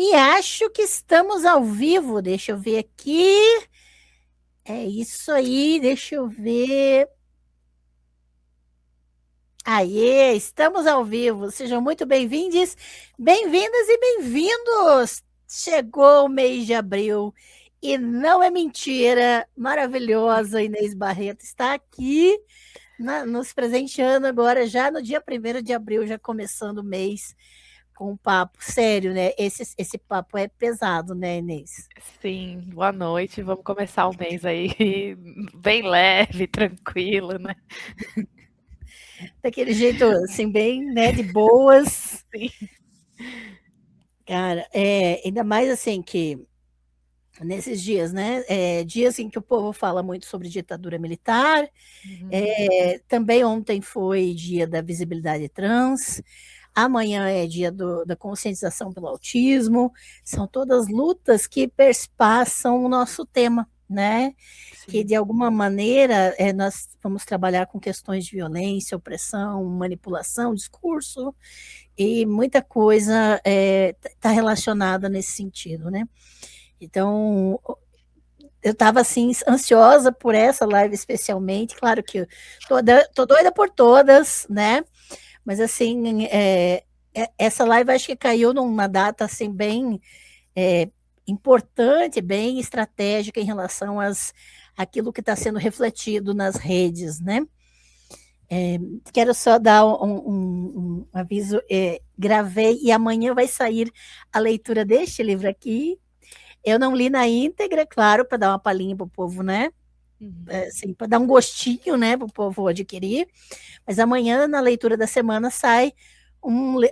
E acho que estamos ao vivo. Deixa eu ver aqui. É isso aí, deixa eu ver. Aê, estamos ao vivo. Sejam muito bem-vindos, bem-vindas e bem-vindos. Chegou o mês de abril e não é mentira. Maravilhosa Inês Barreto está aqui nos presenteando agora, já no dia 1º de abril, já começando o mês com um papo sério, né? Esse papo é pesado, né, Inês? Sim, boa noite. Vamos começar o mês aí bem leve, tranquilo, né? Daquele jeito, assim, bem, né, de boas. Sim. Cara, ainda mais assim que nesses dias, né? Dias em que o povo fala muito sobre ditadura militar. Uhum. Também ontem foi dia da visibilidade trans. Amanhã é dia da conscientização pelo autismo. São todas lutas que perspassam o nosso tema, né? Que Sim. de alguma maneira nós vamos trabalhar com questões de violência, opressão, manipulação, discurso, e muita coisa está relacionada nesse sentido, né? Então, eu estava assim ansiosa por essa live especialmente, claro que tô doida por todas, né? Mas assim, essa live acho que caiu numa data assim bem é, importante, bem estratégica em relação àquilo que está sendo refletido nas redes, né? Quero só dar um aviso, gravei e amanhã vai sair a leitura deste livro aqui. Eu não li na íntegra, claro, para dar uma palhinha para o povo, né? Uhum. Assim, para dar um gostinho, né, para o povo adquirir. Mas amanhã, na leitura da semana, sai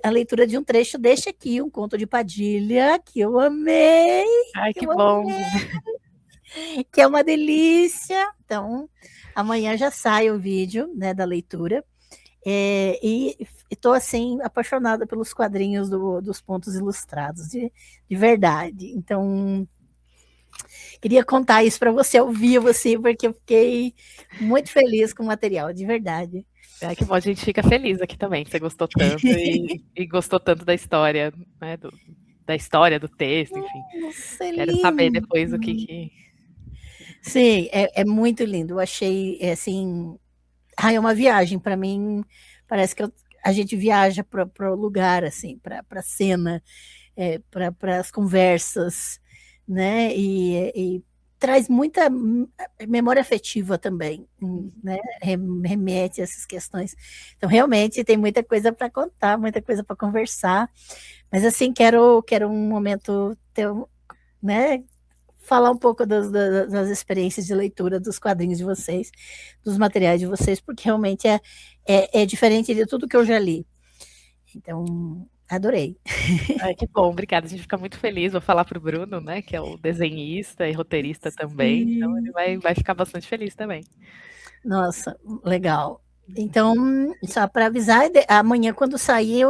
a leitura de um trecho deste aqui, um conto de Padilha, que eu amei, Ai, que que eu bom. amei, que é uma delícia. Então, amanhã já sai o vídeo, né, da leitura. E estou assim apaixonada pelos quadrinhos dos pontos ilustrados, de verdade. Então, queria contar isso para você ao vivo, assim, porque eu fiquei muito feliz com o material, de verdade. Ai, que bom. A gente fica feliz aqui também, que você gostou tanto e gostou tanto da história, né? Da história, do texto, enfim. Nossa, é Quero saber lindo. depois o que. Sim, é muito lindo. Eu achei, assim, é uma viagem para mim. Parece que a gente viaja para o lugar, assim, para a cena, para as conversas, né? E traz muita memória afetiva também, né? Remete a essas questões. Então, realmente, tem muita coisa para contar, muita coisa para conversar. Mas, assim, quero um momento, né? Falar um pouco das experiências de leitura dos quadrinhos de vocês, dos materiais de vocês, porque realmente é diferente de tudo que eu já li. Então, adorei. Ai, que bom, obrigada. A gente fica muito feliz. Vou falar para o Bruno, né? Que é o desenhista e roteirista também. Então, ele Sim. vai ficar bastante feliz também. Nossa, legal. Então, só para avisar, amanhã, quando sair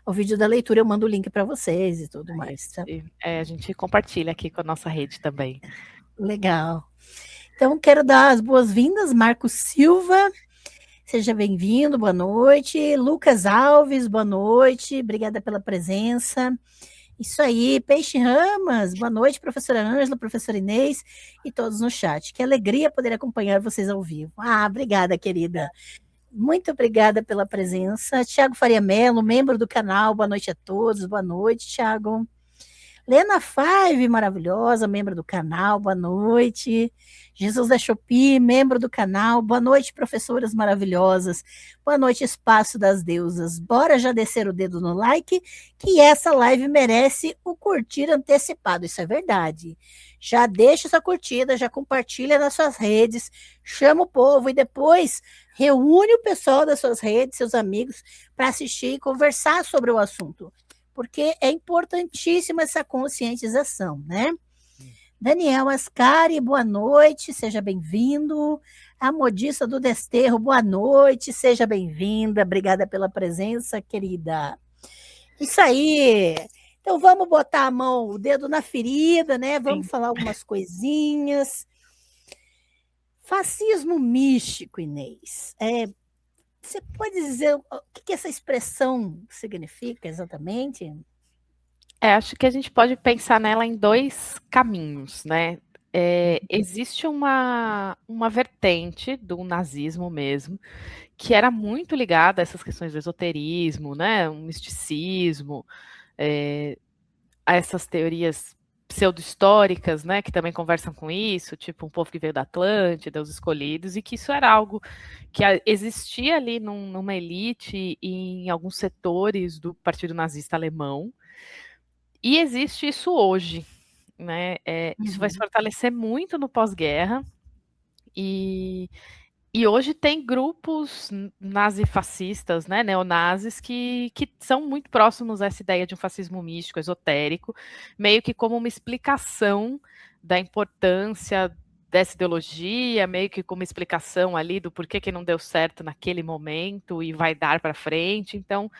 o vídeo da leitura, eu mando o link para vocês e tudo mais. Tá? A gente compartilha aqui com a nossa rede também. Legal. Então, quero dar as boas-vindas, Marcos Silva. Seja bem-vindo, boa noite. Lucas Alves, boa noite. Obrigada pela presença. Isso aí, Peixe Ramas, boa noite, professora Ângela, professora Inês e todos no chat. Que alegria poder acompanhar vocês ao vivo. Obrigada, querida. Muito obrigada pela presença. Tiago Faria Mello, membro do canal, boa noite a todos. Boa noite, Tiago. Lena Five, maravilhosa, membro do canal, boa noite. Jesus da Shopee, membro do canal, boa noite, professoras maravilhosas. Boa noite, Espaço das Deusas. Bora já descer o dedo no like, que essa live merece o curtir antecipado, isso é verdade. Já deixa sua curtida, já compartilha nas suas redes, chama o povo e depois reúne o pessoal das suas redes, seus amigos, para assistir e conversar sobre o assunto, porque é importantíssima essa conscientização, né? Daniel Ascari, boa noite, seja bem-vindo. A modista do Desterro, boa noite, seja bem-vinda. Obrigada pela presença, querida. Isso aí. Então vamos botar a mão, o dedo na ferida, né? Vamos Sim. falar algumas coisinhas. Fascismo místico, Inês. Você pode dizer o que essa expressão significa exatamente? Acho que a gente pode pensar nela em dois caminhos, né? Existe uma vertente do nazismo mesmo, que era muito ligada a essas questões do esoterismo, né? Um misticismo, a essas teorias pseudo-históricas, né, que também conversam com isso, tipo um povo que veio da Atlântida, os escolhidos, e que isso era algo que existia ali numa elite e em alguns setores do Partido Nazista Alemão, e existe isso hoje, né? Isso vai se fortalecer muito no pós-guerra, e hoje tem grupos nazifascistas, né, neonazis, que são muito próximos a essa ideia de um fascismo místico, esotérico, meio que como uma explicação da importância dessa ideologia, meio que como explicação ali do porquê que não deu certo naquele momento e vai dar para frente. Então,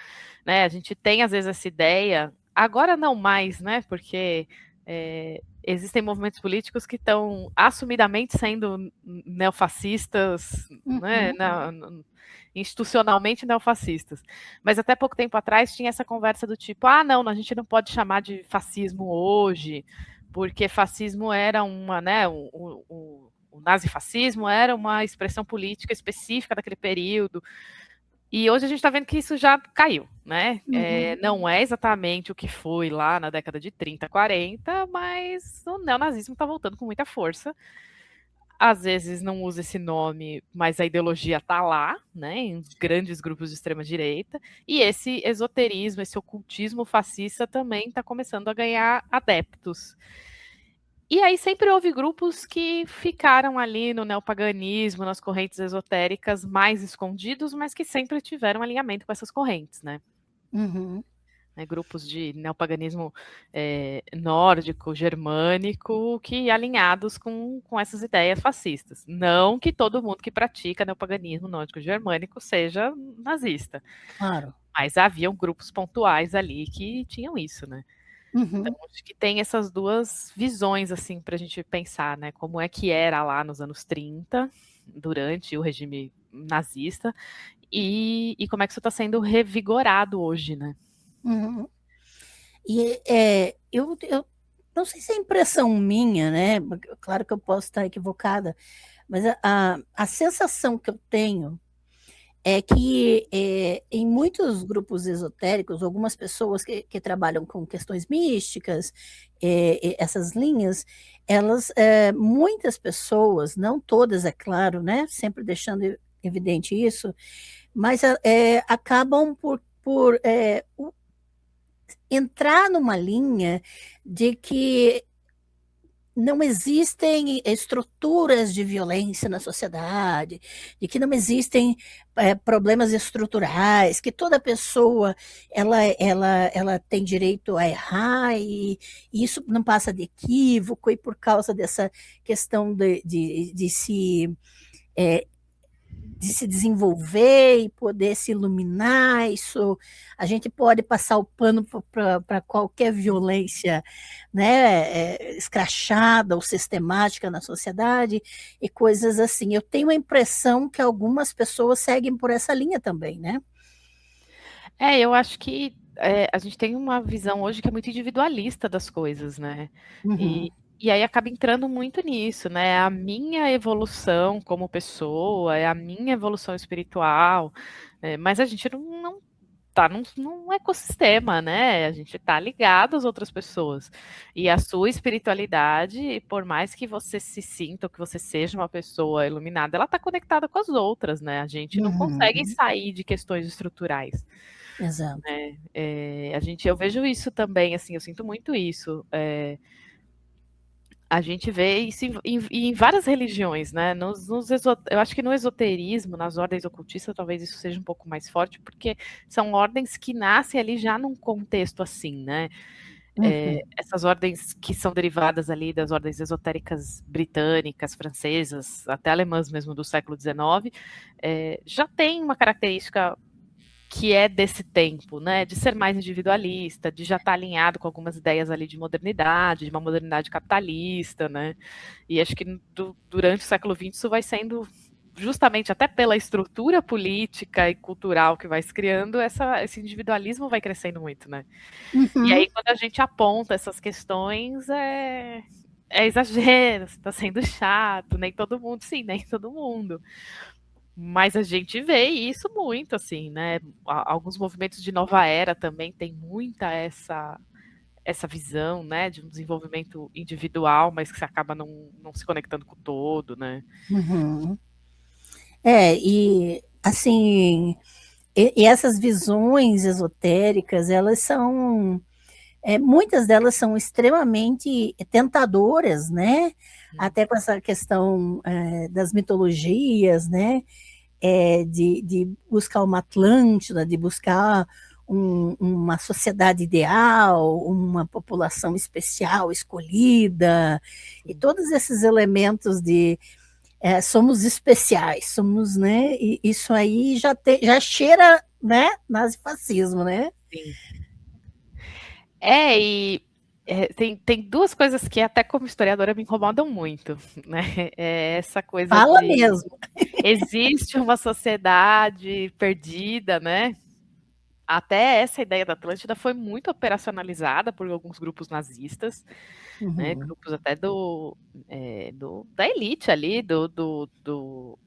né, a gente tem às vezes essa ideia, agora não mais, né, porque existem movimentos políticos que estão assumidamente sendo neofascistas, né, institucionalmente neofascistas. Mas até pouco tempo atrás tinha essa conversa do tipo, não, a gente não pode chamar de fascismo hoje, porque fascismo era uma, né, o nazifascismo era uma expressão política específica daquele período. E hoje a gente está vendo que isso já caiu, né? Não é exatamente o que foi lá na década de 30, 40, mas o neonazismo está voltando com muita força. Às vezes não usa esse nome, mas a ideologia está lá, né? Em grandes grupos de extrema-direita. E esse esoterismo, esse ocultismo fascista também está começando a ganhar adeptos. E aí sempre houve grupos que ficaram ali no neopaganismo, nas correntes esotéricas mais escondidos, mas que sempre tiveram alinhamento com essas correntes, né? Grupos de neopaganismo nórdico, germânico, que alinhados com essas ideias fascistas. Não que todo mundo que pratica neopaganismo nórdico germânico seja nazista. Claro. Mas haviam grupos pontuais ali que tinham isso, né? Então, acho que tem essas duas visões, assim, para a gente pensar, né? Como é que era lá nos anos 30, durante o regime nazista, e como é que isso está sendo revigorado hoje, né? E eu não sei se é impressão minha, né? Claro que eu posso estar equivocada, mas a sensação que eu tenho é que em muitos grupos esotéricos, algumas pessoas que trabalham com questões místicas, essas linhas, elas, muitas pessoas, não todas, é claro, né? Sempre deixando evidente isso, mas acabam por entrar numa linha de que não existem estruturas de violência na sociedade, de que não existem problemas estruturais, que toda pessoa ela tem direito a errar e isso não passa de equívoco, e por causa dessa questão de se desenvolver e poder se iluminar, isso a gente pode passar o pano para qualquer violência, né, escrachada ou sistemática na sociedade e coisas assim. Eu tenho a impressão que algumas pessoas seguem por essa linha também, né? Eu acho que a gente tem uma visão hoje que é muito individualista das coisas, né? E aí acaba entrando muito nisso, né? É a minha evolução como pessoa, é a minha evolução espiritual, mas a gente não tá num ecossistema, né? A gente tá ligado às outras pessoas. E a sua espiritualidade, por mais que você se sinta ou que você seja uma pessoa iluminada, ela tá conectada com as outras, né? A gente não consegue sair de questões estruturais. Exato. Né? Eu vejo isso também, assim, eu sinto muito isso. A gente vê isso em várias religiões, né? Eu acho que no esoterismo, nas ordens ocultistas, talvez isso seja um pouco mais forte, porque são ordens que nascem ali já num contexto assim, né? Essas ordens que são derivadas ali das ordens esotéricas britânicas, francesas, até alemãs mesmo do século XIX, já tem uma característica que é desse tempo, né, de ser mais individualista, de já estar alinhado com algumas ideias ali de modernidade, de uma modernidade capitalista, né, e acho que durante o século XX isso vai sendo justamente até pela estrutura política e cultural que vai se criando, esse individualismo vai crescendo muito, né? E aí, quando a gente aponta essas questões, é exagero, está sendo chato, nem todo mundo, sim, nem todo mundo. Mas a gente vê isso muito, assim, né? Alguns movimentos de nova era também tem muita essa visão, né, de um desenvolvimento individual, mas que você acaba não se conectando com o todo, né? Uhum. E assim, e essas visões esotéricas, elas são, muitas delas são extremamente tentadoras, né? Até com essa questão das mitologias, né? De buscar uma Atlântida, de buscar uma sociedade ideal, uma população especial, escolhida, e todos esses elementos de somos especiais, somos, né? E isso aí já cheira, né? Nazifascismo, né? Sim. Tem duas coisas que até como historiadora me incomodam muito, né? É essa coisa Fala de mesmo. existe uma sociedade perdida, né? Até essa ideia da Atlântida foi muito operacionalizada por alguns grupos nazistas, né, grupos até da elite ali, do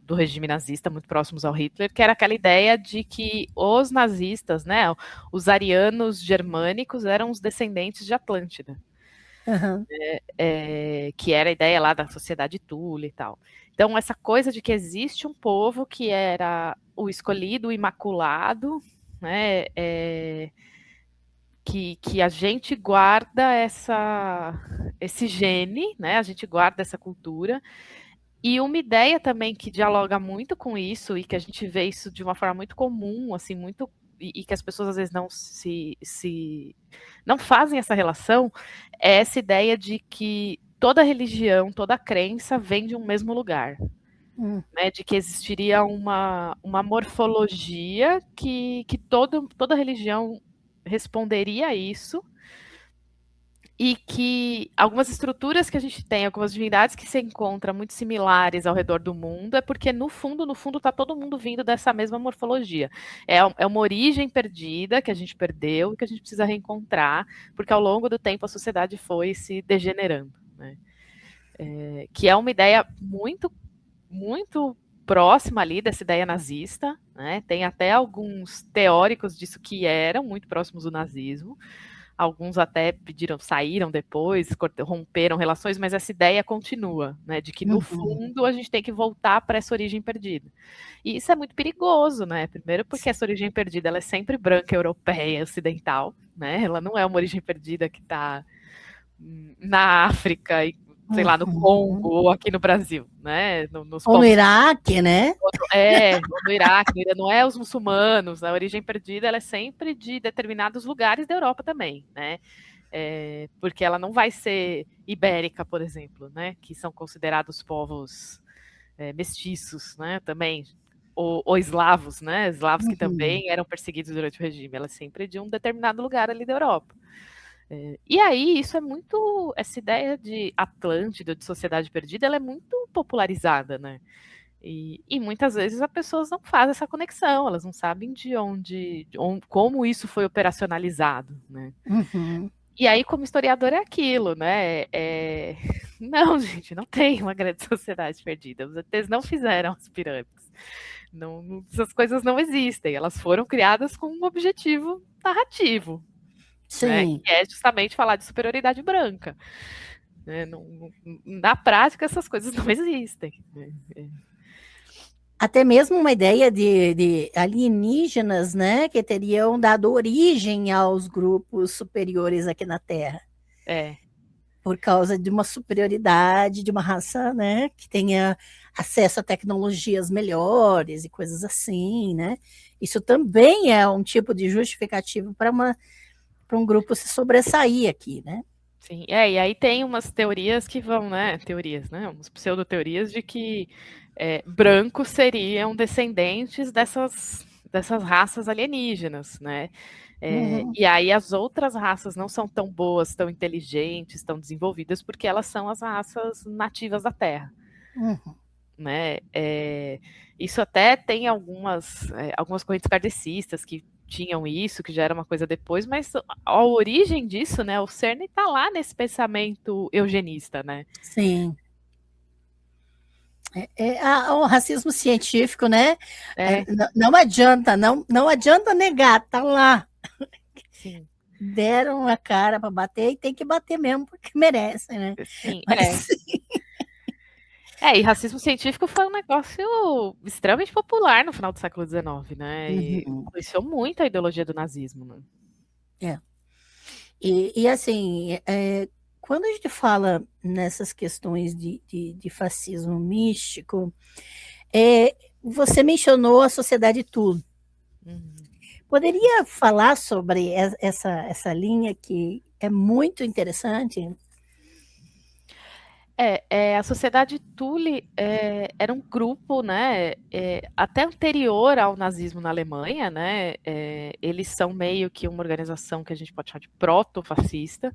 regime nazista, muito próximos ao Hitler, que era aquela ideia de que os nazistas, né, os arianos germânicos eram os descendentes de Atlântida. Uhum. Que era a ideia lá da sociedade Tula e tal. Então, essa coisa de que existe um povo que era o escolhido, o imaculado, né, que a gente guarda esse gene, né, a gente guarda essa cultura, e uma ideia também que dialoga muito com isso, e que a gente vê isso de uma forma muito comum, assim, muito e que as pessoas às vezes não fazem essa relação, é essa ideia de que toda religião, toda crença vem de um mesmo lugar. Né, de que existiria uma morfologia que toda religião responderia a isso, e que algumas estruturas que a gente tem, algumas divindades que se encontram muito similares ao redor do mundo, é porque no fundo está todo mundo vindo dessa mesma morfologia. É uma origem perdida que a gente perdeu e que a gente precisa reencontrar, porque ao longo do tempo a sociedade foi se degenerando, né? Que é uma ideia muito, muito próxima ali dessa ideia nazista, né? Tem até alguns teóricos disso que eram muito próximos do nazismo. Alguns até saíram depois, romperam relações, mas essa ideia continua, né? De que no fundo a gente tem que voltar para essa origem perdida. E isso é muito perigoso, né? Primeiro porque essa origem perdida ela é sempre branca, europeia, ocidental, né? Ela não é uma origem perdida que está na África e sei lá, no Congo ou aqui no Brasil, né? Ou no Iraque, né? No Iraque, não é os muçulmanos, a origem perdida ela é sempre de determinados lugares da Europa também, né? Porque ela não vai ser ibérica, por exemplo, né? Que são considerados povos mestiços, né? Também, ou eslavos, né? Eslavos que também eram perseguidos durante o regime, ela é sempre de um determinado lugar ali da Europa. E aí, isso é muito. Essa ideia de Atlântida, de sociedade perdida, ela é muito popularizada, né? E muitas vezes as pessoas não fazem essa conexão, elas não sabem como isso foi operacionalizado, né? E aí, como historiador, é aquilo, né? Não, gente, não tem uma grande sociedade perdida. Os ETs não fizeram as pirâmides. Essas coisas não existem. Elas foram criadas com um objetivo narrativo. Sim. Né, que é justamente falar de superioridade branca. Né, na prática, essas coisas não existem. Né? Até mesmo uma ideia de alienígenas, né, que teriam dado origem aos grupos superiores aqui na Terra. Por causa de uma superioridade de uma raça, né, que tenha acesso a tecnologias melhores e coisas assim, né? Isso também é um tipo de justificativo para um grupo se sobressair aqui, né? Sim, e aí tem umas teorias que vão, né, umas pseudo-teorias de que brancos seriam descendentes dessas raças alienígenas, né? E aí as outras raças não são tão boas, tão inteligentes, tão desenvolvidas, porque elas são as raças nativas da Terra. né? Isso até tem algumas correntes kardecistas que tinham isso, que já era uma coisa depois, mas a origem disso, né? O cerne está lá nesse pensamento eugenista, né? Sim. O racismo científico, né? Não adianta, não adianta negar, tá lá. Sim. Deram a cara para bater e tem que bater mesmo, porque merece, né? Sim, mas... e racismo científico foi um negócio extremamente popular no final do século XIX, né? E influenciou muito a ideologia do nazismo, né? E assim, quando a gente fala nessas questões de fascismo místico, você mencionou a Sociedade Thule. Poderia falar sobre essa linha que é muito interessante? A Sociedade Thule era um grupo, né, até anterior ao nazismo na Alemanha, né, eles são meio que uma organização que a gente pode chamar de proto-fascista,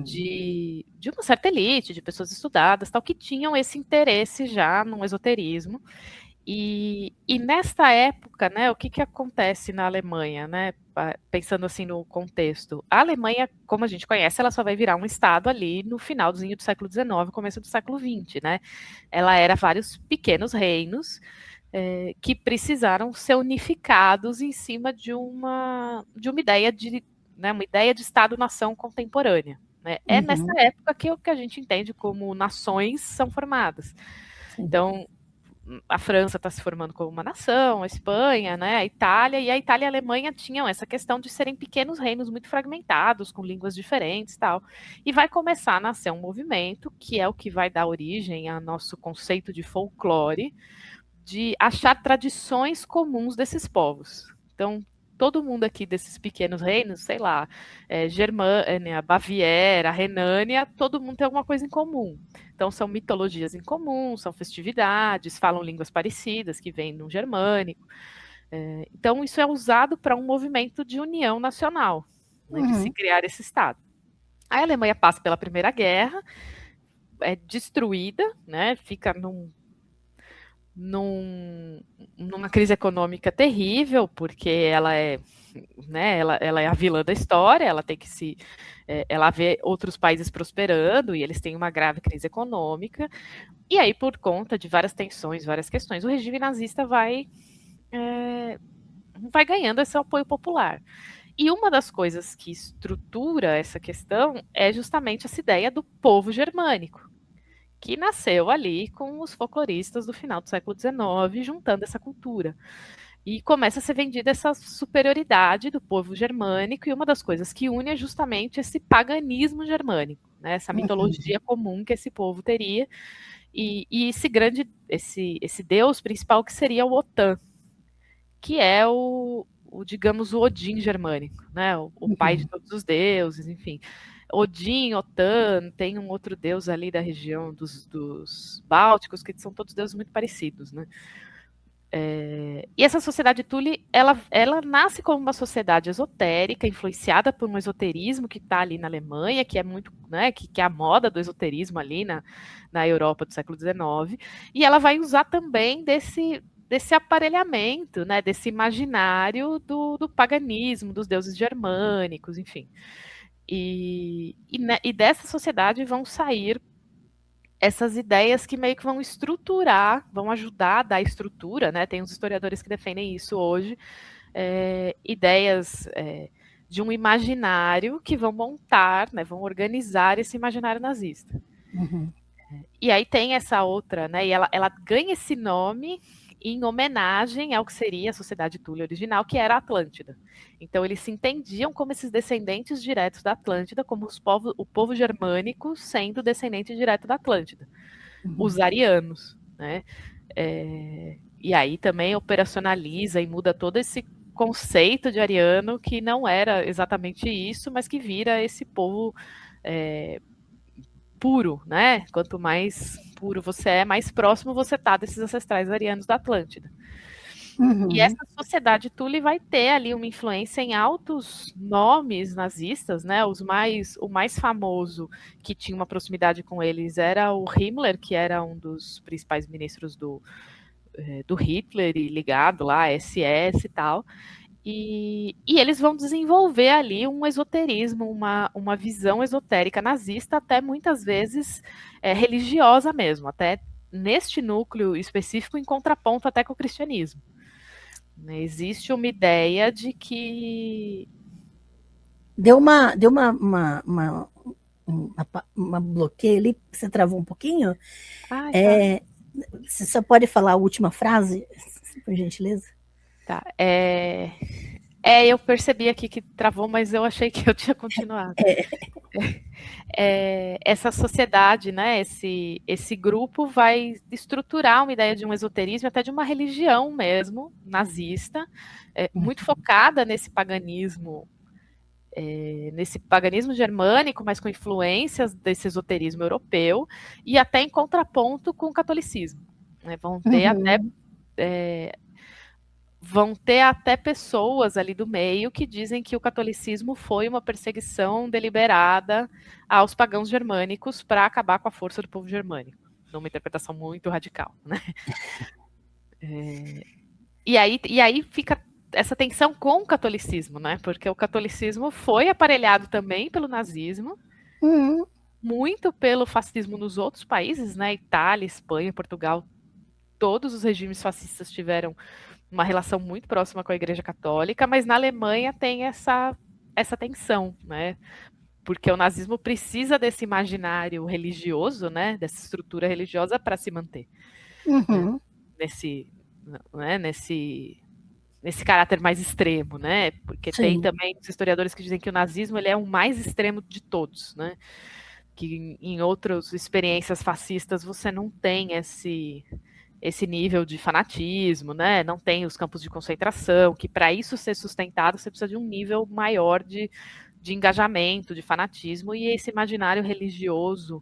de uma certa elite, de pessoas estudadas, tal, que tinham esse interesse já no esoterismo. E nesta época, né, o que acontece na Alemanha, né, pensando assim no contexto? A Alemanha, como a gente conhece, ela só vai virar um estado ali no finalzinho do século XIX, começo do século XX, né? Ela era vários pequenos reinos que precisaram ser unificados em cima de uma ideia uma ideia de Estado-nação contemporânea. Né? É nessa época que o que a gente entende como nações são formadas. Então, a França está se formando como uma nação, a Espanha, né, a Itália e a Alemanha tinham essa questão de serem pequenos reinos muito fragmentados, com línguas diferentes e tal. E vai começar a nascer um movimento, que é o que vai dar origem ao nosso conceito de folclore, de achar tradições comuns desses povos. Então, todo mundo aqui desses pequenos reinos, sei lá, Germânia, Baviera, Renânia, todo mundo tem alguma coisa em comum. Então, são mitologias em comum, são festividades, falam línguas parecidas, que vêm no germânico. Então, isso é usado para um movimento de união nacional, né, de se criar esse Estado. A Alemanha passa pela Primeira Guerra, é destruída, né, fica numa crise econômica terrível, porque ela é, né, ela é a vilã da história, ela tem que ela vê outros países prosperando e eles têm uma grave crise econômica, e aí por conta de várias tensões, várias questões, o regime nazista vai ganhando esse apoio popular. E uma das coisas que estrutura essa questão é justamente essa ideia do povo germânico, que nasceu ali com os folcloristas do final do século XIX, juntando essa cultura. E começa a ser vendida essa superioridade do povo germânico, e uma das coisas que une é justamente esse paganismo germânico, né? Essa mitologia comum que esse povo teria, e esse deus principal que seria o Wotan, que é digamos, o Odin germânico, né? O pai de todos os deuses, enfim. Odin, Wotan, tem um outro deus ali da região dos Bálticos, que são todos deuses muito parecidos, né? E essa sociedade Thule, ela nasce como uma sociedade esotérica, influenciada por um esoterismo que está ali na Alemanha, que é muito, né, que é a moda do esoterismo ali na Europa do século XIX, e ela vai usar também desse aparelhamento, né, desse imaginário do paganismo, dos deuses germânicos, enfim. E dessa sociedade vão sair essas ideias que meio que vão estruturar, vão ajudar a dar estrutura, né? Tem uns historiadores que defendem isso hoje, ideias de um imaginário que vão montar, né, vão organizar esse imaginário nazista. E aí tem essa outra, né? E ela ganha esse nome em homenagem ao que seria a Sociedade Thule original, que era a Atlântida. Então eles se entendiam como esses descendentes diretos da Atlântida, como o povo germânico sendo descendente direto da Atlântida, os arianos, né? E aí também operacionaliza e muda todo esse conceito de ariano, que não era exatamente isso, mas que vira esse povo puro, né? Quanto mais puro você é, mais próximo você tá desses ancestrais arianos da Atlântida. E Uhum. essa sociedade Thule vai ter ali uma influência em altos nomes nazistas, né? O mais famoso que tinha uma proximidade com eles era o Himmler, que era um dos principais ministros do Hitler e ligado lá à SS e tal. E eles vão desenvolver ali um esoterismo, uma visão esotérica nazista, até muitas vezes religiosa mesmo, até neste núcleo específico, em contraponto até com o cristianismo. Existe uma ideia de que. Deu uma bloqueio ali, você travou um pouquinho. Ah, tá. É, você só pode falar a última frase, por gentileza? Tá. Eu percebi aqui que travou, mas eu achei que eu tinha continuado. Essa sociedade, né, esse grupo vai estruturar uma ideia de um esoterismo, até de uma religião mesmo, nazista, muito focada nesse paganismo germânico, mas com influências desse esoterismo europeu, e até em contraponto com o catolicismo. Né? Vão ter até pessoas ali do meio que dizem que o catolicismo foi uma perseguição deliberada aos pagãos germânicos para acabar com a força do povo germânico, numa interpretação muito radical, né? E aí fica essa tensão com o catolicismo, né? Porque o catolicismo foi aparelhado também pelo nazismo, muito pelo fascismo nos outros países, né? Itália, Espanha, Portugal, todos os regimes fascistas tiveram uma relação muito próxima com a Igreja Católica, mas na Alemanha tem essa tensão, né? Porque o nazismo precisa desse imaginário religioso, né? Dessa estrutura religiosa para se manter. Né? Nesse caráter mais extremo, né? Porque tem também os historiadores que dizem que o nazismo ele é o mais extremo de todos, né? Que em outras experiências fascistas você não tem esse nível de fanatismo, né? Não tem os campos de concentração, que para isso ser sustentado você precisa de um nível maior de engajamento, de fanatismo, e esse imaginário religioso,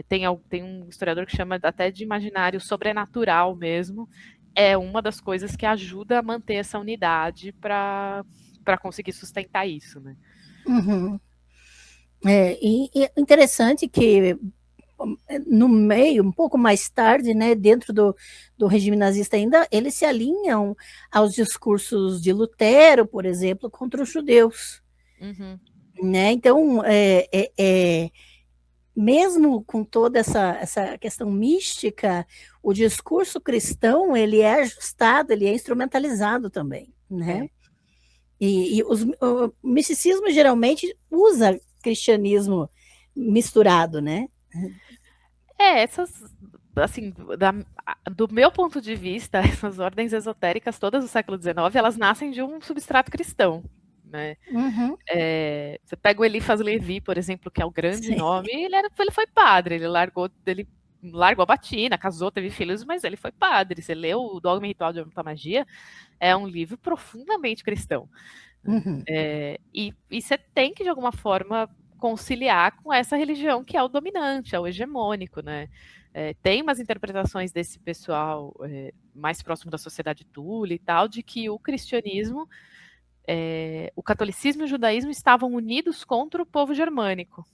tem um historiador que chama até de imaginário sobrenatural mesmo, é uma das coisas que ajuda a manter essa unidade para conseguir sustentar isso, né? Uhum. E interessante que no meio, um pouco mais tarde, né, dentro do regime nazista ainda, eles se alinham aos discursos de Lutero, por exemplo, contra os judeus. Uhum. Né? Então, mesmo com toda essa questão mística, o discurso cristão ele é ajustado, ele é instrumentalizado também, né? E o misticismo geralmente usa cristianismo misturado, né? Assim, do meu ponto de vista, essas ordens esotéricas todas do século XIX, elas nascem de um substrato cristão, né? Uhum. Você pega o Eliphas Levi, por exemplo, que é o grande Sim. nome, ele foi padre, ele largou a batina, casou, teve filhos, mas ele foi padre. Você leu o Dogma e Ritual de Magia, é um livro profundamente cristão. Uhum. E você tem que, de alguma forma, conciliar com essa religião que é o dominante, é o hegemônico, né? Tem umas interpretações desse pessoal mais próximo da sociedade Thule e tal, de que o cristianismo, o catolicismo e o judaísmo estavam unidos contra o povo germânico,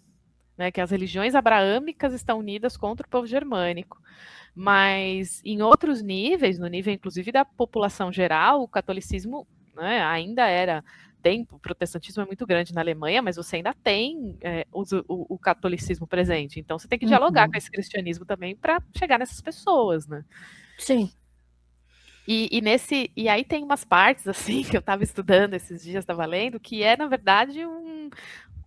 né? Que as religiões abraâmicas estão unidas contra o povo germânico. Mas em outros níveis, no nível inclusive da população geral, o catolicismo, né, ainda o protestantismo é muito grande na Alemanha, mas você ainda tem o catolicismo presente. Então você tem que dialogar com esse cristianismo também para chegar nessas pessoas, né? Sim. E aí tem umas partes assim que eu estava estudando esses dias, estava lendo, que é na verdade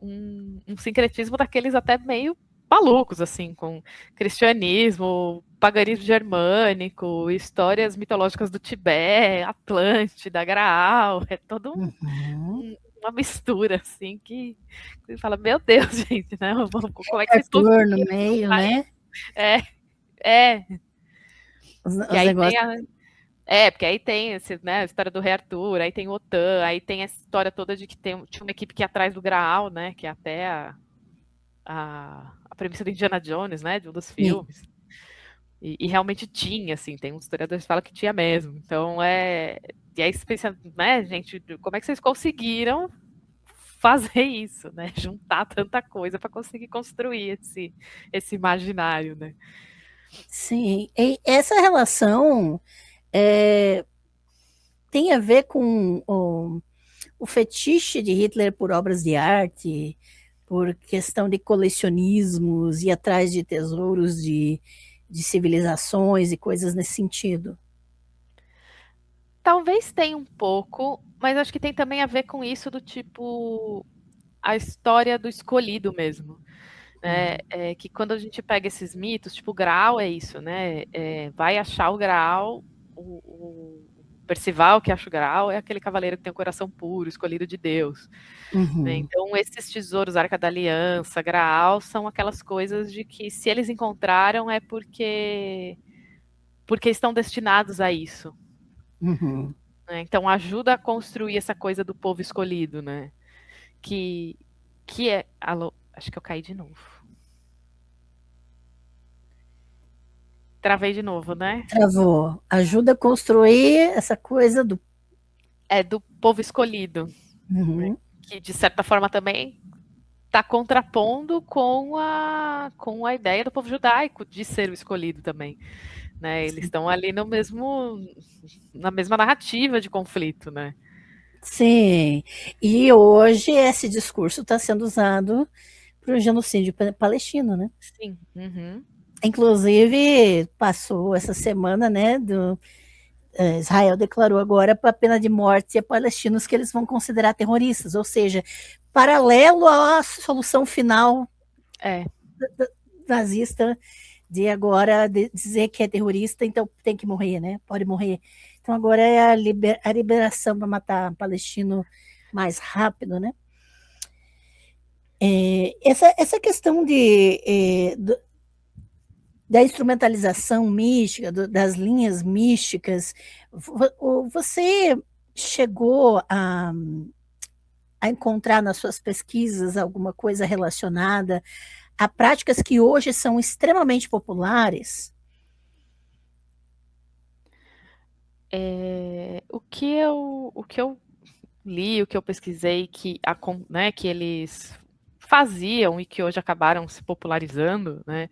um sincretismo daqueles até meio malucos, assim, com cristianismo, paganismo germânico, histórias mitológicas do Tibete, Atlântida, Graal, é todo uma mistura, assim, que você fala, meu Deus, gente, né? Como é que vocês Arthur no conseguiram meio, juntar né? isso? É. E Os aí tem negócios. porque aí tem né, a história do Rei Arthur, aí tem o OTAN, aí tem a história toda de que tinha uma equipe que ia atrás do Graal, né? Que é até a premissa do Indiana Jones, né? De um dos filmes. E realmente tinha, assim, tem uns historiadores que falam que tinha mesmo. Então, e aí você pensa, né, gente, como é que vocês conseguiram fazer isso, né? Juntar tanta coisa para conseguir construir esse imaginário, né? Sim, e essa relação tem a ver com o fetiche de Hitler por obras de arte, por questão de colecionismos e atrás de tesouros de civilizações e coisas nesse sentido. Talvez tenha um pouco, mas acho que tem também a ver com isso do tipo a história do escolhido mesmo. Né? Que quando a gente pega esses mitos, tipo, o Graal é isso, né? Vai achar o Graal, o Percival que acha o Graal é aquele cavaleiro que tem o coração puro, escolhido de Deus. Né? Então, esses tesouros, Arca da Aliança, Graal, são aquelas coisas de que se eles encontraram é porque estão destinados a isso. Uhum. Né? Então, ajuda a construir essa coisa do povo escolhido, né? Que é... Alô, acho que eu caí de novo. Travei de novo, né? Travou. Ajuda a construir essa coisa do. Do povo escolhido. Uhum. Que, de certa forma, também está contrapondo com a ideia do povo judaico de ser o escolhido também. Né? Eles estão ali na mesma narrativa de conflito, né? Sim. E hoje esse discurso está sendo usado para o genocídio palestino, né? Sim. Uhum. Inclusive, passou essa semana, né? Israel declarou agora para a pena de morte a palestinos que eles vão considerar terroristas, ou seja, paralelo à solução final nazista de agora dizer que é terrorista, então tem que morrer, né? Pode morrer. Então agora é a liberação para matar palestino mais rápido, né? Essa questão da instrumentalização mística, das linhas místicas, você chegou a encontrar nas suas pesquisas alguma coisa relacionada a práticas que hoje são extremamente populares? O que eu li, o que eu pesquisei né, que eles faziam e que hoje acabaram se popularizando, né?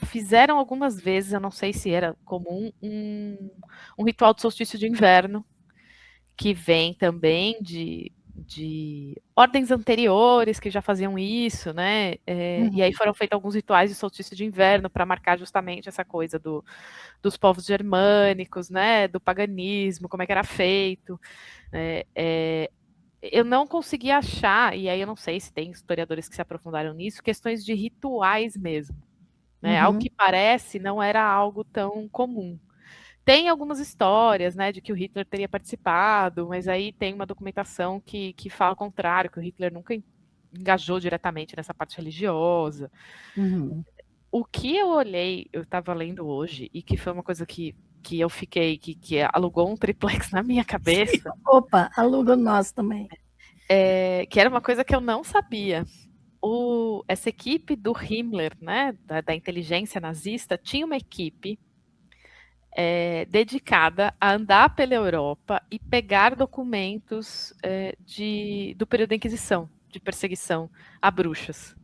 Fizeram algumas vezes, eu não sei se era comum, um ritual de solstício de inverno, que vem também de ordens anteriores que já faziam isso, né? E aí foram feitos alguns rituais de solstício de inverno para marcar justamente essa coisa dos povos germânicos, né? Do paganismo, como é que era feito. Eu não consegui achar, e aí eu não sei se tem historiadores que se aprofundaram nisso, questões de rituais mesmo. Né? Ao que parece, não era algo tão comum. Tem algumas histórias, né, de que o Hitler teria participado, mas aí tem uma documentação que fala o contrário, que o Hitler nunca engajou diretamente nessa parte religiosa. O que eu olhei, eu estava lendo hoje, e que foi uma coisa que eu fiquei, que alugou um triplex na minha cabeça. Opa, aluga o nosso também. Que era uma coisa que eu não sabia. Essa equipe do Himmler, né, da inteligência nazista, tinha uma equipe dedicada a andar pela Europa e pegar documentos do período da Inquisição, de perseguição a bruxas.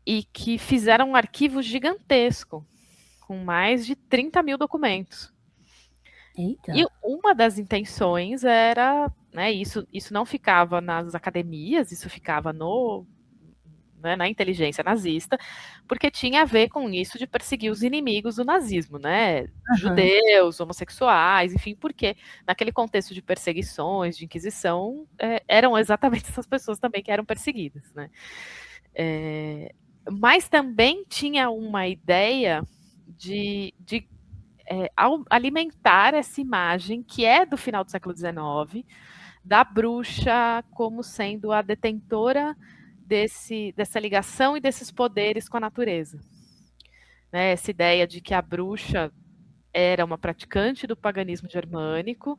E que fizeram um arquivo gigantesco, com mais de 30 mil documentos. Eita. E uma das intenções era, né, isso não ficava nas academias, isso ficava na inteligência nazista, porque tinha a ver com isso de perseguir os inimigos do nazismo, né? Judeus, homossexuais, enfim, porque naquele contexto de perseguições, de inquisição, eram exatamente essas pessoas também que eram perseguidas, né? Mas também tinha uma ideia de alimentar essa imagem que é do final do século XIX, da bruxa como sendo a detentora dessa ligação e desses poderes com a natureza. Né? Essa ideia de que a bruxa era uma praticante do paganismo germânico,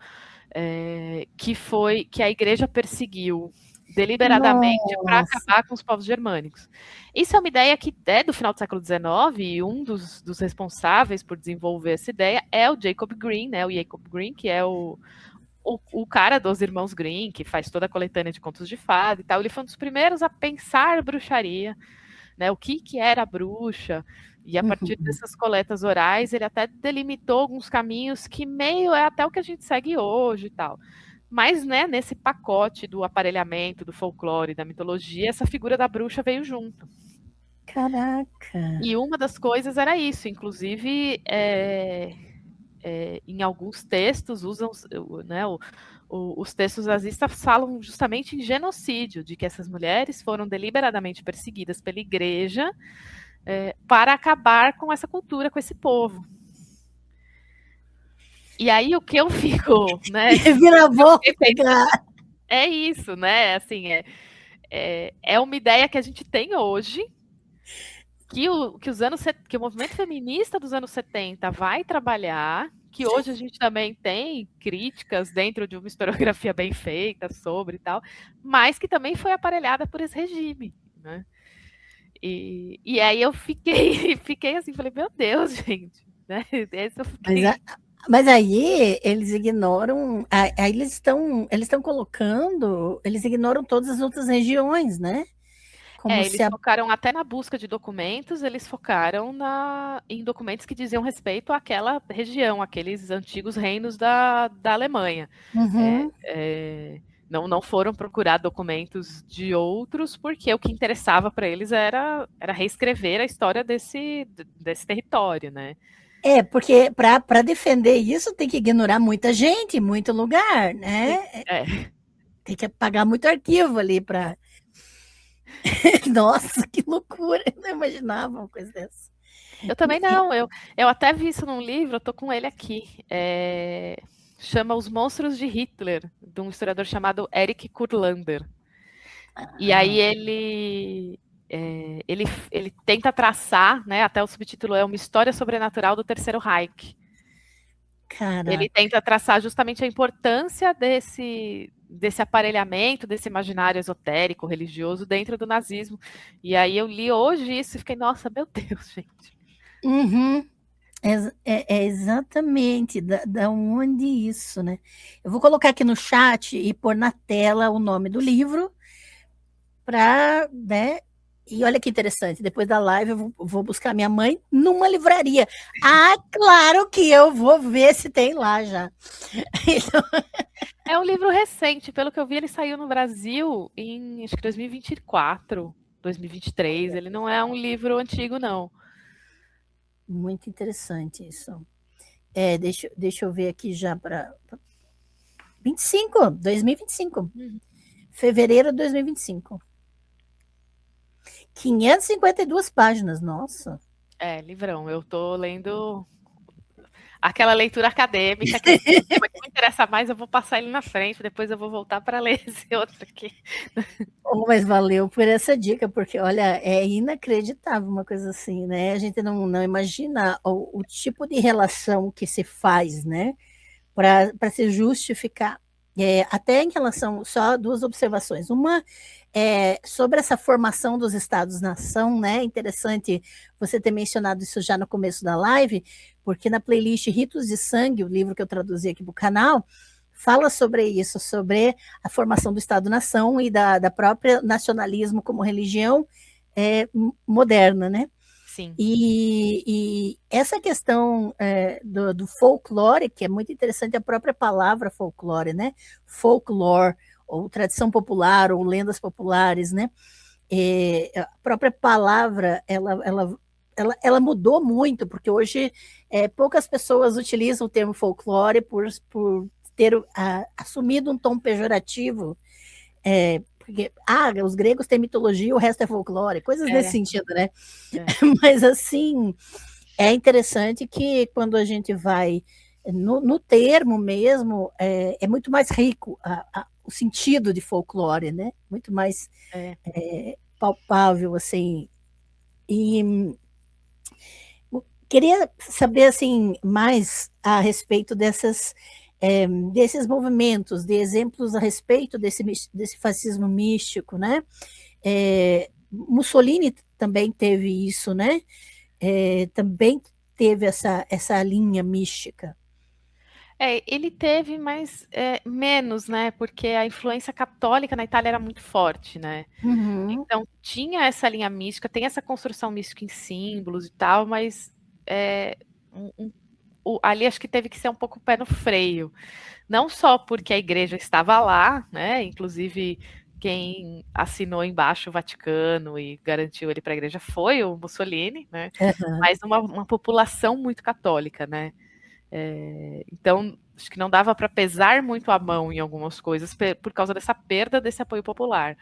que a igreja perseguiu deliberadamente para Nossa. acabar com os povos germânicos. Isso é uma ideia que é do final do século XIX, e um dos responsáveis por desenvolver essa ideia é o Jacob Grimm, né? O Jacob Grimm, que é o cara dos irmãos Grimm, que faz toda a coletânea de contos de fada e tal. Ele foi um dos primeiros a pensar bruxaria, né? O que era a bruxa. E a partir dessas coletas orais, ele até delimitou alguns caminhos que meio é até o que a gente segue hoje e tal. Mas, né, nesse pacote do aparelhamento, do folclore, da mitologia, essa figura da bruxa veio junto. Caraca. E uma das coisas era isso, inclusive, em alguns textos usam, né, os textos nazistas falam justamente em genocídio, de que essas mulheres foram deliberadamente perseguidas pela igreja para acabar com essa cultura, com esse povo. E aí o que eu fico, né? Reviravolta, é isso, né? Assim, é uma ideia que a gente tem hoje, que o movimento feminista dos anos 70 vai trabalhar, que hoje a gente também tem críticas dentro de uma historiografia bem feita sobre e tal, mas que também foi aparelhada por esse regime, né? E aí eu fiquei assim, falei, meu Deus, gente, né? Mas aí eles ignoram, aí eles colocando, eles ignoram todas as outras regiões, né? Como eles focaram até na busca de documentos, eles focaram em documentos que diziam respeito àquela região, aqueles antigos reinos da Alemanha. Uhum. Não foram procurar documentos de outros, porque o que interessava para eles era reescrever a história desse território, né? Porque para defender isso tem que ignorar muita gente, muito lugar, né? Tem que pagar muito arquivo ali para. Nossa, que loucura! Eu não imaginava uma coisa dessa. Eu também não. Eu até vi isso num livro, eu tô com ele aqui. Chama Os Monstros de Hitler, de um historiador chamado Eric Kurlander. E aí ele tenta traçar, né, até o subtítulo é Uma História Sobrenatural do Terceiro Reich. Caraca. Ele tenta traçar justamente a importância desse aparelhamento, desse imaginário esotérico, religioso dentro do nazismo. E aí eu li hoje isso e fiquei, nossa, meu Deus, gente. Uhum. Exatamente da onde isso, né? Eu vou colocar aqui no chat e pôr na tela o nome do livro para, né? E olha que interessante, depois da live eu vou buscar minha mãe numa livraria. Ah, claro que eu vou ver se tem lá já. Então... É um livro recente, pelo que eu vi, ele saiu no Brasil em acho que 2024, 2023. Ele não é um livro antigo, não. Muito interessante isso. Deixa eu ver aqui já para 2025. Fevereiro de 2025. 552 páginas, nossa. Livrão. Eu tô lendo aquela leitura acadêmica que me interessa mais, eu vou passar ele na frente, depois eu vou voltar para ler esse outro aqui. Mas valeu por essa dica, porque, olha, é inacreditável uma coisa assim, né? A gente não imagina o tipo de relação que se faz, né? Para se justificar. Até em relação, só duas observações. Uma sobre essa formação dos Estados-nação, né? Interessante você ter mencionado isso já no começo da live, porque na playlist Ritos de Sangue, o livro que eu traduzi aqui para o canal, fala sobre isso, sobre a formação do Estado-nação e da própria nacionalismo como religião moderna, né? Sim. E essa questão do folclore, que é muito interessante, a própria palavra folclore, né? Folklore, ou tradição popular, ou lendas populares, né? A própria palavra, ela mudou muito, porque hoje poucas pessoas utilizam o termo folclore por ter assumido um tom pejorativo, porque os gregos têm mitologia, o resto é folclore, coisas nesse sentido, né? Mas, assim, é interessante que quando a gente vai no termo mesmo, é muito mais rico o sentido de folclore, né? Muito mais palpável, assim. E queria saber, assim, mais a respeito dessas desses movimentos, de exemplos a respeito desse fascismo místico, né? Mussolini também teve isso, né? Também teve essa linha mística. Ele teve, mas menos, né? Porque a influência católica na Itália era muito forte, né? Uhum. Então tinha essa linha mística, tem essa construção mística em símbolos e tal, mas ali acho que teve que ser um pouco o pé no freio. Não só porque a igreja estava lá, né? Inclusive quem assinou embaixo o Vaticano e garantiu ele para a igreja foi o Mussolini, né? Uhum. Mas uma população muito católica, né? Então, acho que não dava para pesar muito a mão em algumas coisas por causa dessa perda desse apoio popular.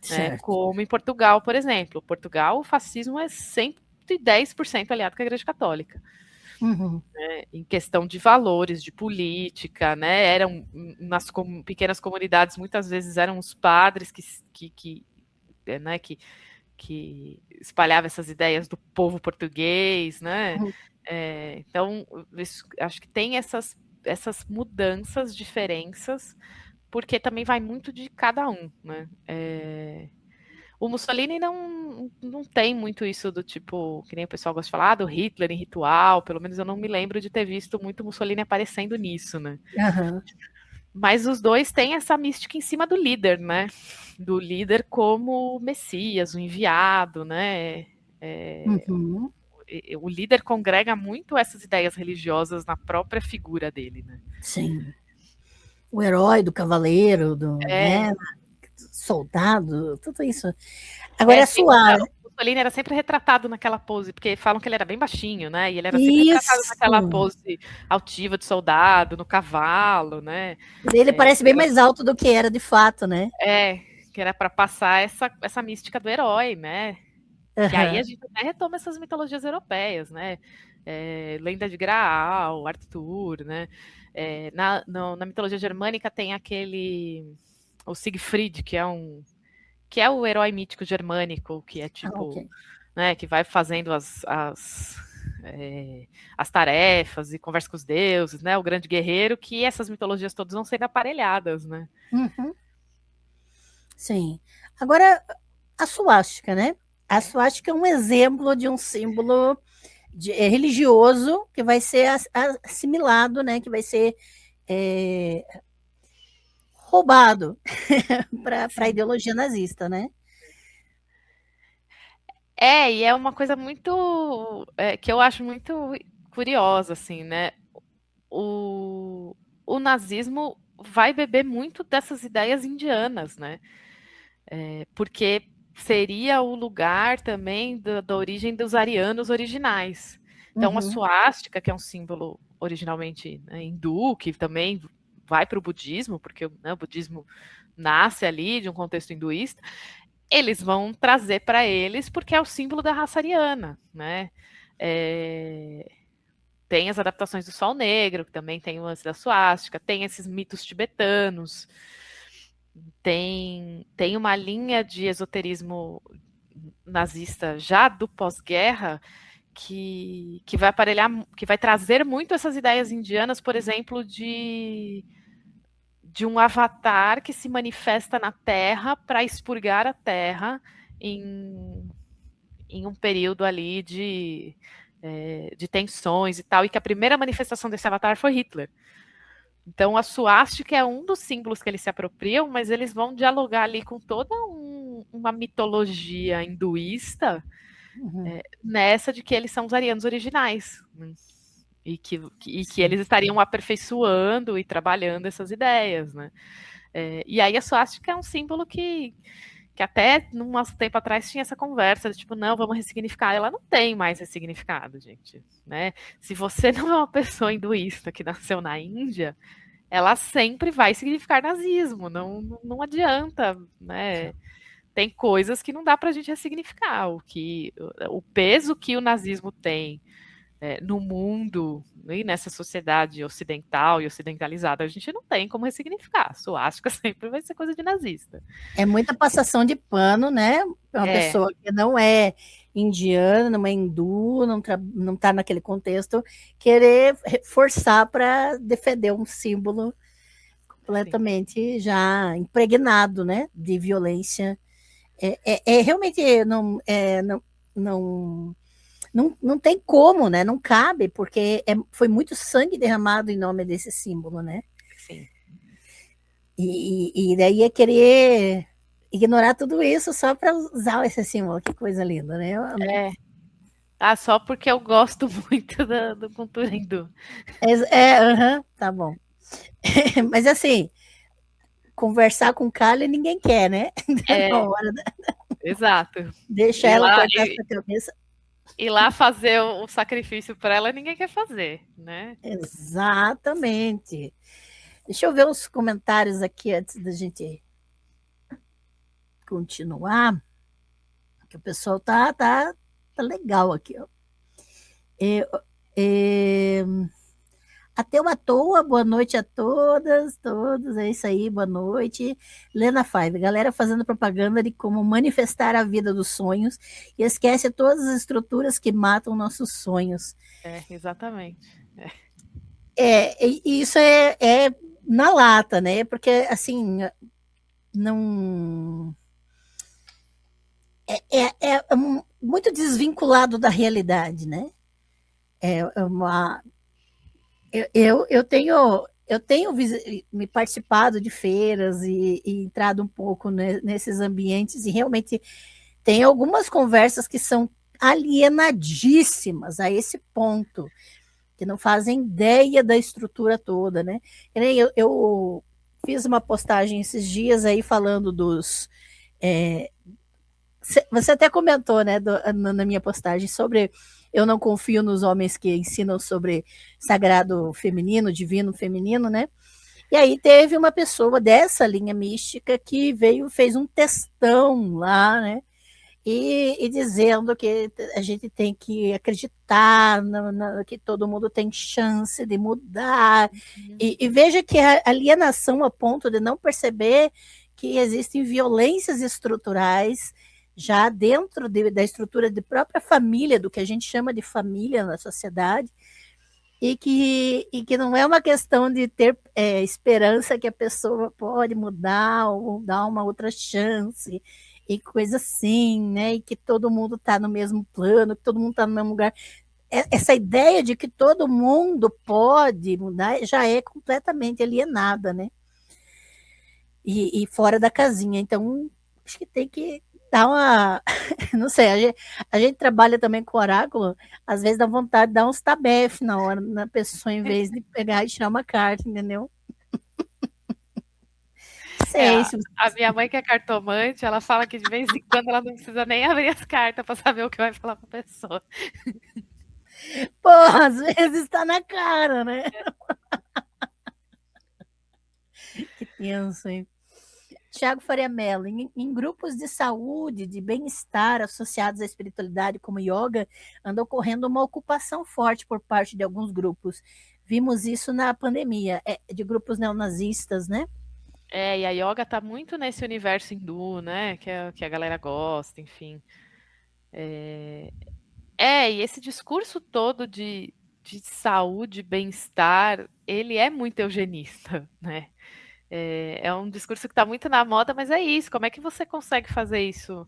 Né? Como em Portugal, por exemplo. Portugal, o fascismo é 110% aliado com a Igreja Católica. Uhum. Né? Em questão de valores, de política, né? Eram nas pequenas comunidades, muitas vezes eram os padres que espalhavam essas ideias do povo português, né? Uhum. Então, acho que tem essas mudanças, diferenças, porque também vai muito de cada um, né? O Mussolini não tem muito isso do tipo, que nem o pessoal gosta de falar, do Hitler em Ritual, pelo menos eu não me lembro de ter visto muito Mussolini aparecendo nisso, né? Uhum. Mas os dois têm essa mística em cima do líder, né? Do líder como o Messias, o enviado, né? Uhum. O líder congrega muito essas ideias religiosas na própria figura dele, né? Sim. O herói do cavaleiro, né? Soldado, tudo isso. Agora, a sua... O Mussolini era sempre retratado naquela pose, porque falam que ele era bem baixinho, né? E ele era sempre isso. retratado naquela pose altiva de soldado, no cavalo, né? Ele parece bem mais alto do que era de fato, né? Que era para passar essa mística do herói, né? Uhum. Que aí a gente até retoma essas mitologias europeias, né? Lenda de Graal, Arthur, né? Na mitologia germânica tem o Siegfried, que é o herói mítico germânico, que é tipo, okay. Né, que vai fazendo as tarefas e conversa com os deuses, né? O grande guerreiro, que essas mitologias todas vão sendo aparelhadas, né? Uhum. Sim. Agora, a suástica, né? A suástica é um exemplo de um símbolo religioso que vai ser assimilado, né? Que vai ser roubado para a ideologia nazista, né? E é uma coisa muito que eu acho muito curiosa, assim, né? O nazismo vai beber muito dessas ideias indianas, né? Porque seria o lugar também da origem dos arianos originais. Então, a suástica, que é um símbolo originalmente hindu, que também vai para o budismo, porque o budismo nasce ali de um contexto hinduísta, eles vão trazer para eles porque é o símbolo da raça ariana, né? Tem as adaptações do Sol Negro, que também tem o lance da suástica, tem esses mitos tibetanos, tem uma linha de esoterismo nazista já do pós-guerra que vai aparelhar, que vai trazer muito essas ideias indianas, por exemplo, de um avatar que se manifesta na Terra para expurgar a Terra em um período ali de tensões e tal, e que a primeira manifestação desse avatar foi Hitler. Então, a suástica é um dos símbolos que eles se apropriam, mas eles vão dialogar ali com toda uma mitologia hinduísta nessa de que eles são os arianos originais. Né? E que eles estariam aperfeiçoando e trabalhando essas ideias. Né? E aí a suástica é um símbolo que até num tempo atrás tinha essa conversa de tipo, não, vamos ressignificar. Ela não tem mais ressignificado, gente. Né? Se você não é uma pessoa hinduísta que nasceu na Índia, ela sempre vai significar nazismo, não adianta, né? Tem coisas que não dá para a gente ressignificar. O peso que o nazismo tem no mundo e nessa sociedade ocidental e ocidentalizada, a gente não tem como ressignificar. Suástica sempre vai ser coisa de nazista. É muita passação de pano, né? Uma pessoa que não é indiana, numa hindu, não está naquele contexto, querer forçar para defender um símbolo completamente Sim. já impregnado, né, de violência. Realmente não tem como, né? Não cabe, porque foi muito sangue derramado em nome desse símbolo, né? Sim. E daí é querer ignorar tudo isso só para usar esse símbolo. Que coisa linda, né? Só porque eu gosto muito do cultura hindu. Tá bom. Mas assim, conversar com Kali ninguém quer, né? Exato. Deixa ela cortar essa cabeça. Ir lá fazer o sacrifício para ela, ninguém quer fazer, né? Exatamente. Deixa eu ver os comentários aqui antes da gente continuar. Que o pessoal tá legal aqui, ó. Ateu à toa, boa noite a todas, todos, é isso aí, boa noite. Lena Five, galera fazendo propaganda de como manifestar a vida dos sonhos e esquece todas as estruturas que matam nossos sonhos. Exatamente. Isso é na lata, né? Porque, assim, não... É muito desvinculado da realidade, né? Eu tenho me participado de feiras e entrado um pouco nesses ambientes e realmente tem algumas conversas que são alienadíssimas a esse ponto, que não fazem ideia da estrutura toda, né? Eu fiz uma postagem esses dias aí falando dos... você até comentou, né, na minha postagem sobre eu não confio nos homens que ensinam sobre sagrado feminino, divino feminino, né? E aí teve uma pessoa dessa linha mística que fez um textão lá, né? E dizendo que a gente tem que acreditar que todo mundo tem chance de mudar. E veja que a alienação a ponto de não perceber que existem violências estruturais já dentro da estrutura de própria família, do que a gente chama de família na sociedade, e que não é uma questão de ter esperança que a pessoa pode mudar ou dar uma outra chance, e coisa assim, né? E que todo mundo está no mesmo plano, que todo mundo está no mesmo lugar. Essa ideia de que todo mundo pode mudar já é completamente alienada, né? E fora da casinha. Então, acho que tem que dar uma... Não sei, a gente trabalha também com oráculo, às vezes dá vontade de dar uns tabef na hora, na pessoa, em vez de pegar e tirar uma carta, entendeu? Sei, a minha mãe, que é cartomante, ela fala que de vez em quando ela não precisa nem abrir as cartas para saber o que vai falar para a pessoa. Pô, às vezes está na cara, né? Que tenso, hein? Tiago Faria Mello, em grupos de saúde, de bem-estar associados à espiritualidade como yoga, anda ocorrendo uma ocupação forte por parte de alguns grupos. Vimos isso na pandemia, de grupos neonazistas, né? E a yoga está muito nesse universo hindu, né? Que a galera gosta, enfim. E esse discurso todo de saúde, bem-estar, ele é muito eugenista, né? É um discurso que está muito na moda, mas é isso. Como é que você consegue fazer isso?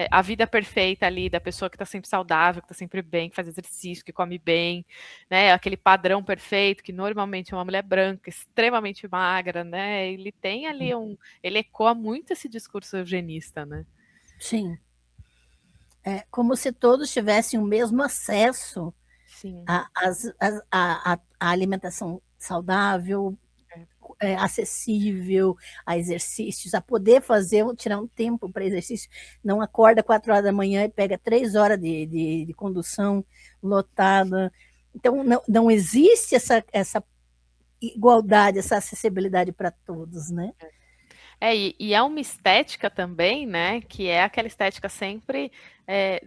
A vida perfeita ali da pessoa que está sempre saudável, que está sempre bem, que faz exercício, que come bem, né? Aquele padrão perfeito que normalmente é uma mulher branca, extremamente magra, né? Ele tem ali ele ecoa muito esse discurso eugenista, né? Sim. É como se todos tivessem o mesmo acesso à alimentação saudável, acessível, a exercícios, a poder tirar um tempo para exercício. Não acorda 4 horas da manhã e pega 3 horas de condução lotada. Então, não existe essa igualdade, essa acessibilidade para todos, né? E é uma estética também, né? Que é aquela estética sempre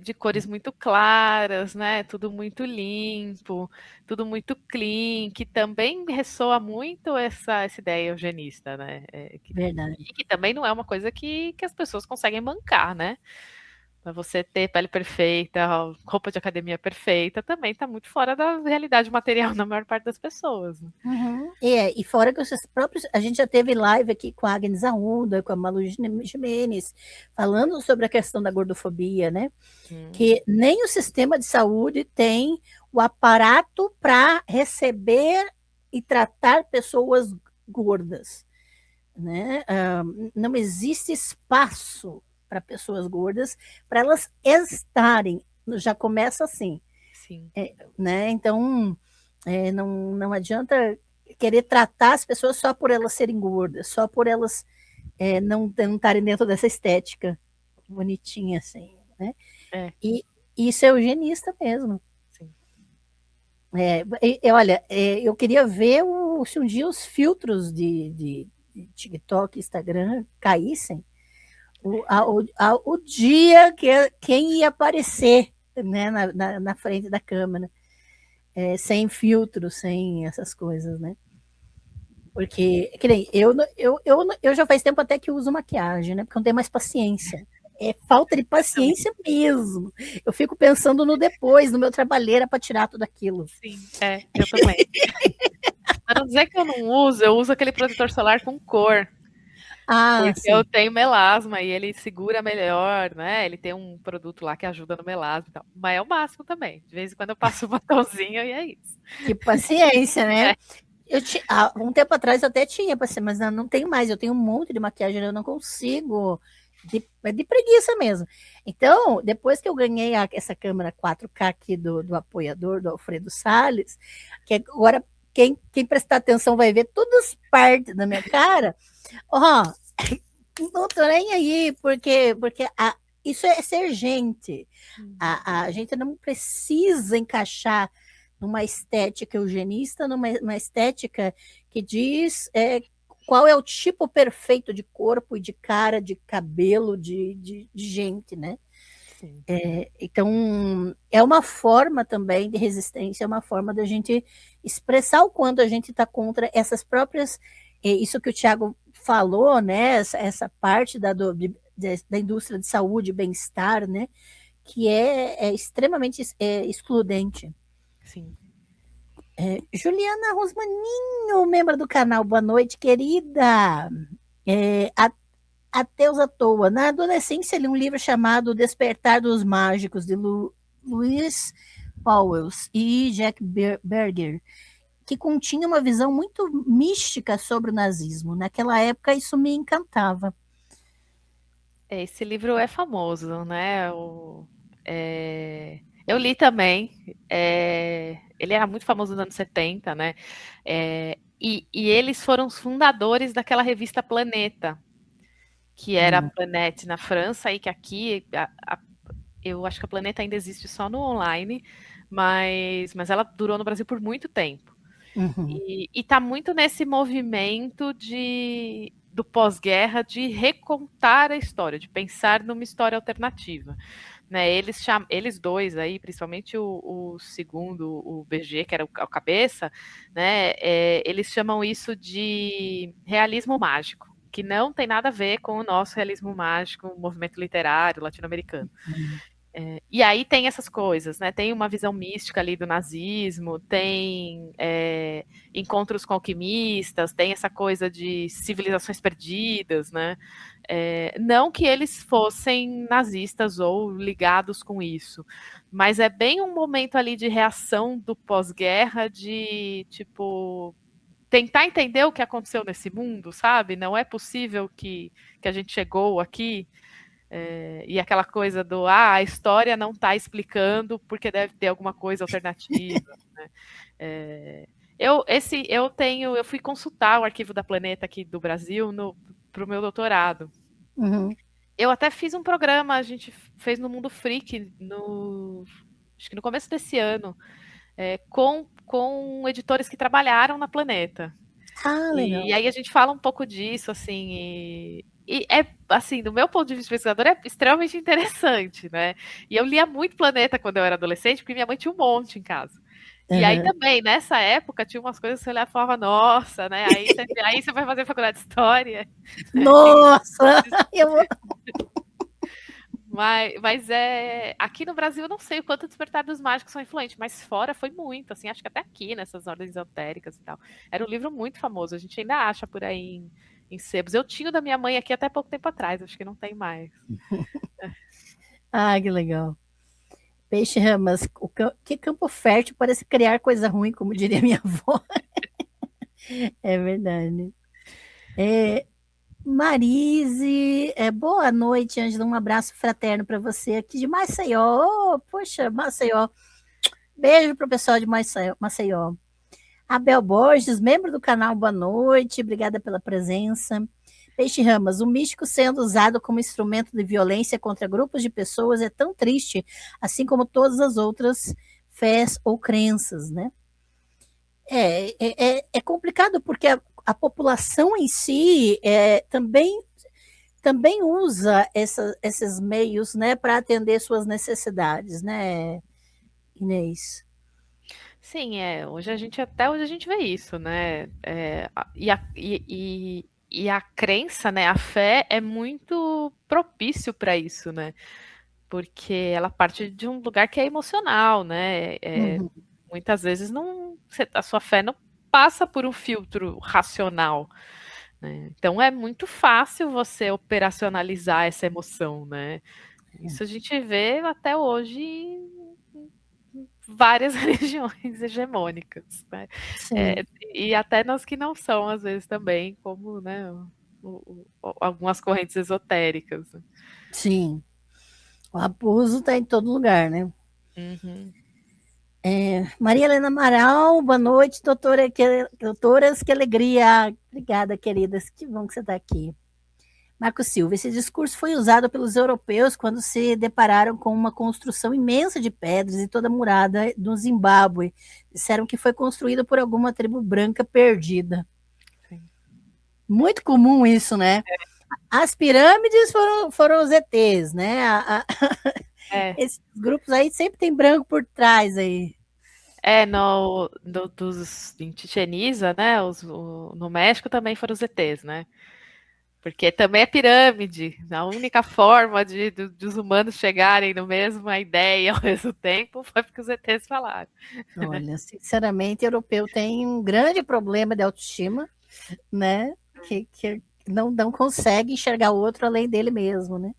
de cores muito claras, né? Tudo muito limpo, tudo muito clean, que também ressoa muito essa ideia eugenista, né? Verdade. E que também não é uma coisa que as pessoas conseguem bancar, né? Para você ter pele perfeita, roupa de academia perfeita, também está muito fora da realidade material na maior parte das pessoas. Né? Uhum. E fora que os próprios. A gente já teve live aqui com a Agnes Arruda, com a Malu Gimenez, falando sobre a questão da gordofobia, né? Que nem o sistema de saúde tem o aparato para receber e tratar pessoas gordas. Né? Não existe espaço para pessoas gordas, para elas estarem. Já começa assim. Sim. Né? Então, não adianta querer tratar as pessoas só por elas serem gordas, só por elas não estarem dentro dessa estética bonitinha, assim. Né? E isso é eugenista mesmo. Sim. Olha, eu queria ver se um dia os filtros de TikTok, Instagram caíssem, o dia que quem ia aparecer, né, na frente da câmera, sem filtro, sem essas coisas, né? Porque, que nem, eu já faz tempo até que uso maquiagem, né? Porque eu não tenho mais paciência. É falta de paciência mesmo. Eu fico pensando no depois, no meu trabalheira para tirar tudo aquilo. Sim, eu também. Para não dizer que eu não uso, eu uso aquele protetor solar com cor. Porque sim. Eu tenho melasma e ele segura melhor, né? Ele tem um produto lá que ajuda no melasma e tal. Mas é o máximo também. De vez em quando eu passo um batonzinho e é isso. Que paciência, né? Um tempo atrás eu até tinha, mas não tenho mais. Eu tenho um monte de maquiagem, eu não consigo. De preguiça mesmo. Então, depois que eu ganhei essa câmera 4K aqui do apoiador, do Alfredo Salles, que agora quem prestar atenção vai ver todas as partes da minha cara, não tô nem aí, porque isso é ser gente. A gente não precisa encaixar numa estética eugenista, numa estética que diz qual é o tipo perfeito de corpo e de cara, de cabelo, de gente, né? Então, é uma forma também de resistência, é uma forma da gente expressar o quanto a gente está contra essas próprias, isso que o Thiago falou, né? Essa parte da indústria de saúde e bem-estar, né? Que é extremamente excludente. Sim. Juliana Rosmaninho, membro do canal, boa noite, querida. Ateus à toa. Na adolescência, li um livro chamado Despertar dos Mágicos, de Louis Pauwels e Jack Berger, que continha uma visão muito mística sobre o nazismo. Naquela época, isso me encantava. Esse livro é famoso, né? Eu li também. Ele era muito famoso nos anos 70, né? E eles foram os fundadores daquela revista Planeta, que era a Planète na França, e que aqui eu acho que a Planeta ainda existe só no online, mas ela durou no Brasil por muito tempo. Uhum. E está muito nesse movimento do pós-guerra de recontar a história, de pensar numa história alternativa. Né, eles dois aí, principalmente o segundo, o BG, que era o cabeça, né, eles chamam isso de realismo mágico, que não tem nada a ver com o nosso realismo mágico, o movimento literário latino-americano. E aí tem essas coisas, né? Tem uma visão mística ali do nazismo, tem encontros com alquimistas, tem essa coisa de civilizações perdidas, né? Não que eles fossem nazistas ou ligados com isso, mas é bem um momento ali de reação do pós-guerra, de tipo tentar entender o que aconteceu nesse mundo, sabe? Não é possível que a gente chegou aqui. E aquela coisa do a história não está explicando porque deve ter alguma coisa alternativa. Né? Eu fui consultar o arquivo da Planeta aqui do Brasil para o meu doutorado. Uhum. Eu até fiz um programa, a gente fez no Mundo Freak, acho que no começo desse ano, com editores que trabalharam na Planeta. Legal. E aí a gente fala um pouco disso, assim, e assim, do meu ponto de vista de pesquisador, é extremamente interessante, né? E eu lia muito Planeta quando eu era adolescente, porque minha mãe tinha um monte em casa. E aí também, nessa época, tinha umas coisas que você olhava e falava, nossa, né? Aí você vai fazer faculdade de História. Nossa! Mas aqui no Brasil eu não sei o quanto Despertar dos Mágicos são influentes, mas fora foi muito, assim, acho que até aqui nessas ordens esotéricas e tal. Era um livro muito famoso, a gente ainda acha por aí em sebos. Eu tinha o da minha mãe aqui até pouco tempo atrás, acho que não tem mais. Ah, que legal. Peixe Ramas, que campo fértil para se criar coisa ruim, como diria minha avó. É verdade. Marise, boa noite, Ângela. Um abraço fraterno para você aqui de Maceió. Oh, poxa, Maceió. Beijo para o pessoal de Maceió. Abel Borges, membro do canal, boa noite. Obrigada pela presença. Peixe Ramas, o místico sendo usado como instrumento de violência contra grupos de pessoas é tão triste, assim como todas as outras fés ou crenças, né? É complicado porque a população em si também usa esses meios, né, para atender suas necessidades, né, Inês? Sim, até hoje a gente vê isso, né? E a crença, né? A fé é muito propício para isso, né? Porque ela parte de um lugar que é emocional, né? Uhum. Muitas vezes a sua fé não passa por um filtro racional, né? Então é muito fácil você operacionalizar essa emoção, né? Isso a gente vê até hoje em várias religiões hegemônicas, né? Sim, E até nas que não são, às vezes, também, como, né, algumas correntes esotéricas. sim. O abuso está em todo lugar, né? Uhum. Maria Helena Amaral, boa noite, doutoras, que alegria. Obrigada, queridas, que bom que você está aqui. Marco Silva, esse discurso foi usado pelos europeus quando se depararam com uma construção imensa de pedras e toda murada do Zimbábue. Disseram que foi construída por alguma tribo branca perdida. Sim. Muito comum isso, né? As pirâmides foram os ETs, né? É, Esses grupos aí sempre tem branco por trás aí. em Chichen Itza, né, no México também foram os ETs, né? Porque também é pirâmide. A única forma dos humanos chegarem no mesma ideia ao mesmo tempo foi porque os ETs falaram. Olha, sinceramente, o europeu tem um grande problema de autoestima, né? Que não consegue enxergar o outro além dele mesmo, né?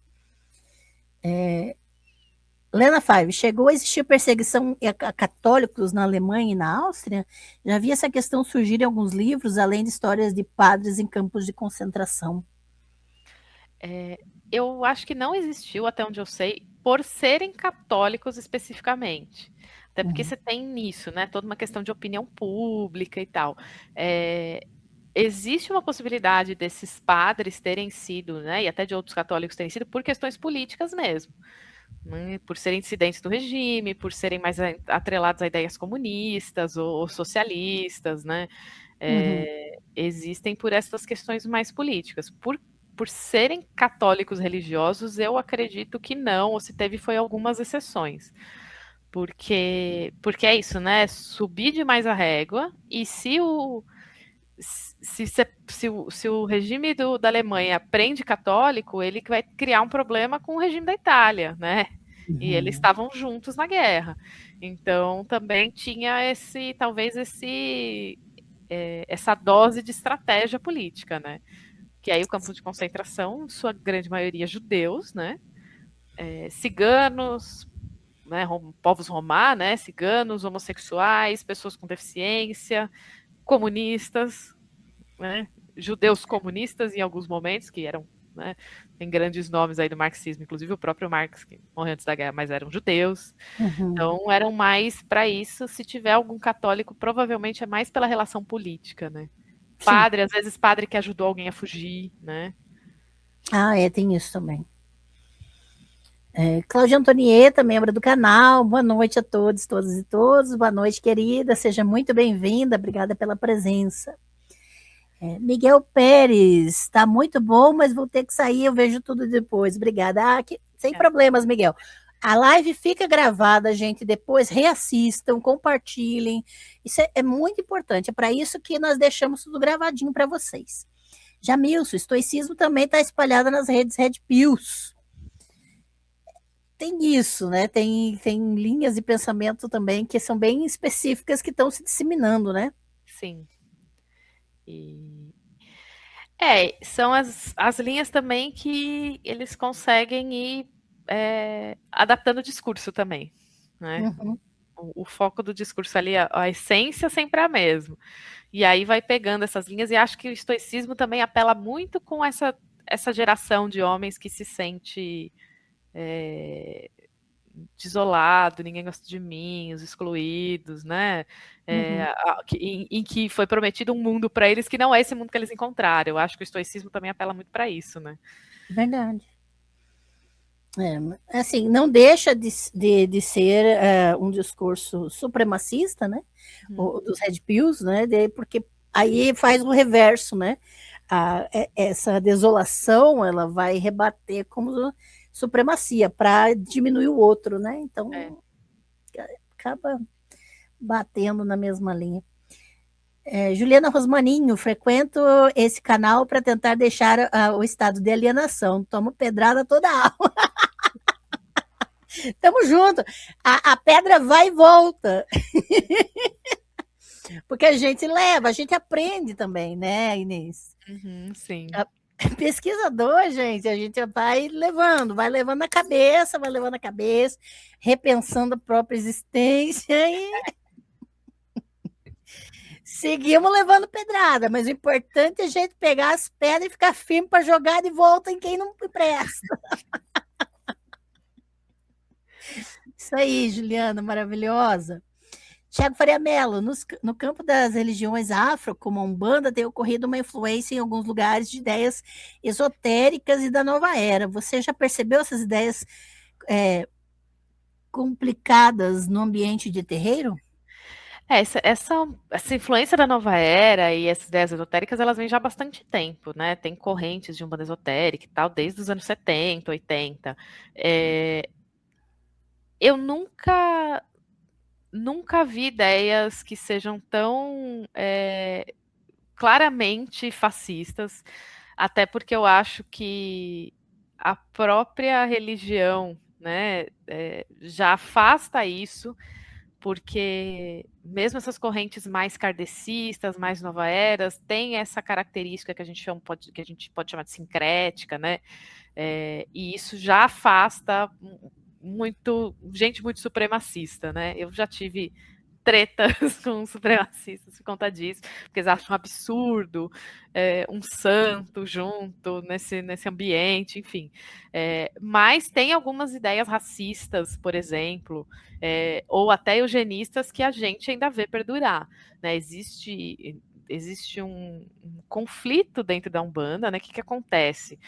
Lena Five, chegou a existir perseguição a católicos na Alemanha e na Áustria? Já vi essa questão surgir em alguns livros, além de histórias de padres em campos de concentração. Eu acho que não existiu, até onde eu sei, por serem católicos especificamente. Até porque Uhum. você tem nisso, né? Toda uma questão de opinião pública e tal. Existe uma possibilidade desses padres terem sido, né? E até de outros católicos terem sido por questões políticas mesmo. Né, por serem dissidentes do regime, por serem mais atrelados a ideias comunistas ou socialistas, né? Uhum. Existem por essas questões mais políticas. Por serem católicos religiosos, eu acredito que não, ou se teve foi algumas exceções. Porque é isso, né? Subir demais a régua, e se o regime da Alemanha prende católico, ele vai criar um problema com o regime da Itália, né? E eles Uhum. estavam juntos na guerra. Então também tinha talvez essa dose de estratégia política, né? Que aí o campo de concentração, sua grande maioria judeus, né? Ciganos, né? Povos romá, né? Ciganos, homossexuais, pessoas com deficiência, comunistas, né? Judeus comunistas em alguns momentos, que eram, né? Tem grandes nomes aí do marxismo, inclusive o próprio Marx, que morreu antes da guerra, mas eram judeus. Uhum. Então eram mais para isso. Se tiver algum católico, provavelmente é mais pela relação política, né? Sim. Padre, às vezes padre que ajudou alguém a fugir, né? Ah, tem isso também. Cláudia Antonieta, membro do canal, boa noite a todos, todas e todos. Boa noite, querida, seja muito bem-vinda, obrigada pela presença. Miguel Pérez, está muito bom, mas vou ter que sair, eu vejo tudo depois. Obrigada. Sem problemas, Miguel. A live fica gravada, gente. Depois reassistam, compartilhem. Isso é muito importante. É para isso que nós deixamos tudo gravadinho para vocês. Jamilson, estoicismo também está espalhado nas redes Red Pills. tem isso, né? Tem linhas de pensamento também que são bem específicas que estão se disseminando, né? Sim. E são as linhas também que eles conseguem ir adaptando o discurso também, né? Uhum. O foco do discurso ali, a essência sempre é a mesma. E aí vai pegando essas linhas, e acho que o estoicismo também apela muito com essa geração de homens que se sente desolado, ninguém gosta de mim, os excluídos, né? Uhum. Em que foi prometido um mundo para eles que não é esse mundo que eles encontraram. Eu acho que o estoicismo também apela muito para isso, né? Verdade. Assim, não deixa de ser um discurso supremacista, né? Uhum. Dos Red Pills, né? Porque aí faz o reverso, né? Essa desolação ela vai rebater como supremacia para diminuir o outro, né? É. Então acaba batendo na mesma linha. Juliana Rosmaninho, frequento esse canal para tentar deixar o estado de alienação. Tomo pedrada toda a aula. Tamo junto. A pedra vai e volta. Porque a gente leva, a gente aprende também, né, Inês? Uhum, sim. Pesquisador, gente, a gente vai levando na cabeça, vai levando a cabeça, repensando a própria existência e seguimos levando pedrada, mas o importante é a gente pegar as pedras e ficar firme para jogar de volta em quem não presta. Isso aí, Juliana, maravilhosa. Tiago Faria Mello, no campo das religiões afro, como a Umbanda, tem ocorrido uma influência em alguns lugares de ideias esotéricas e da nova era. Você já percebeu essas ideias complicadas no ambiente de terreiro? Essa influência da nova era e essas ideias esotéricas, elas vêm já há bastante tempo, né? Tem correntes de umbanda esotérica e tal, desde os anos 70, 80. Eu nunca vi ideias que sejam tão claramente fascistas, até porque eu acho que a própria religião, né, já afasta isso, porque mesmo essas correntes mais kardecistas, mais nova eras, têm essa característica que a gente pode chamar de sincrética, né? E isso já afasta gente muito supremacista, né? Eu já tive tretas com supremacistas por conta disso, porque eles acham um absurdo um santo junto nesse ambiente, enfim. Mas tem algumas ideias racistas, por exemplo, ou até eugenistas que a gente ainda vê perdurar. Né? Existe um conflito dentro da Umbanda, né? O que acontece?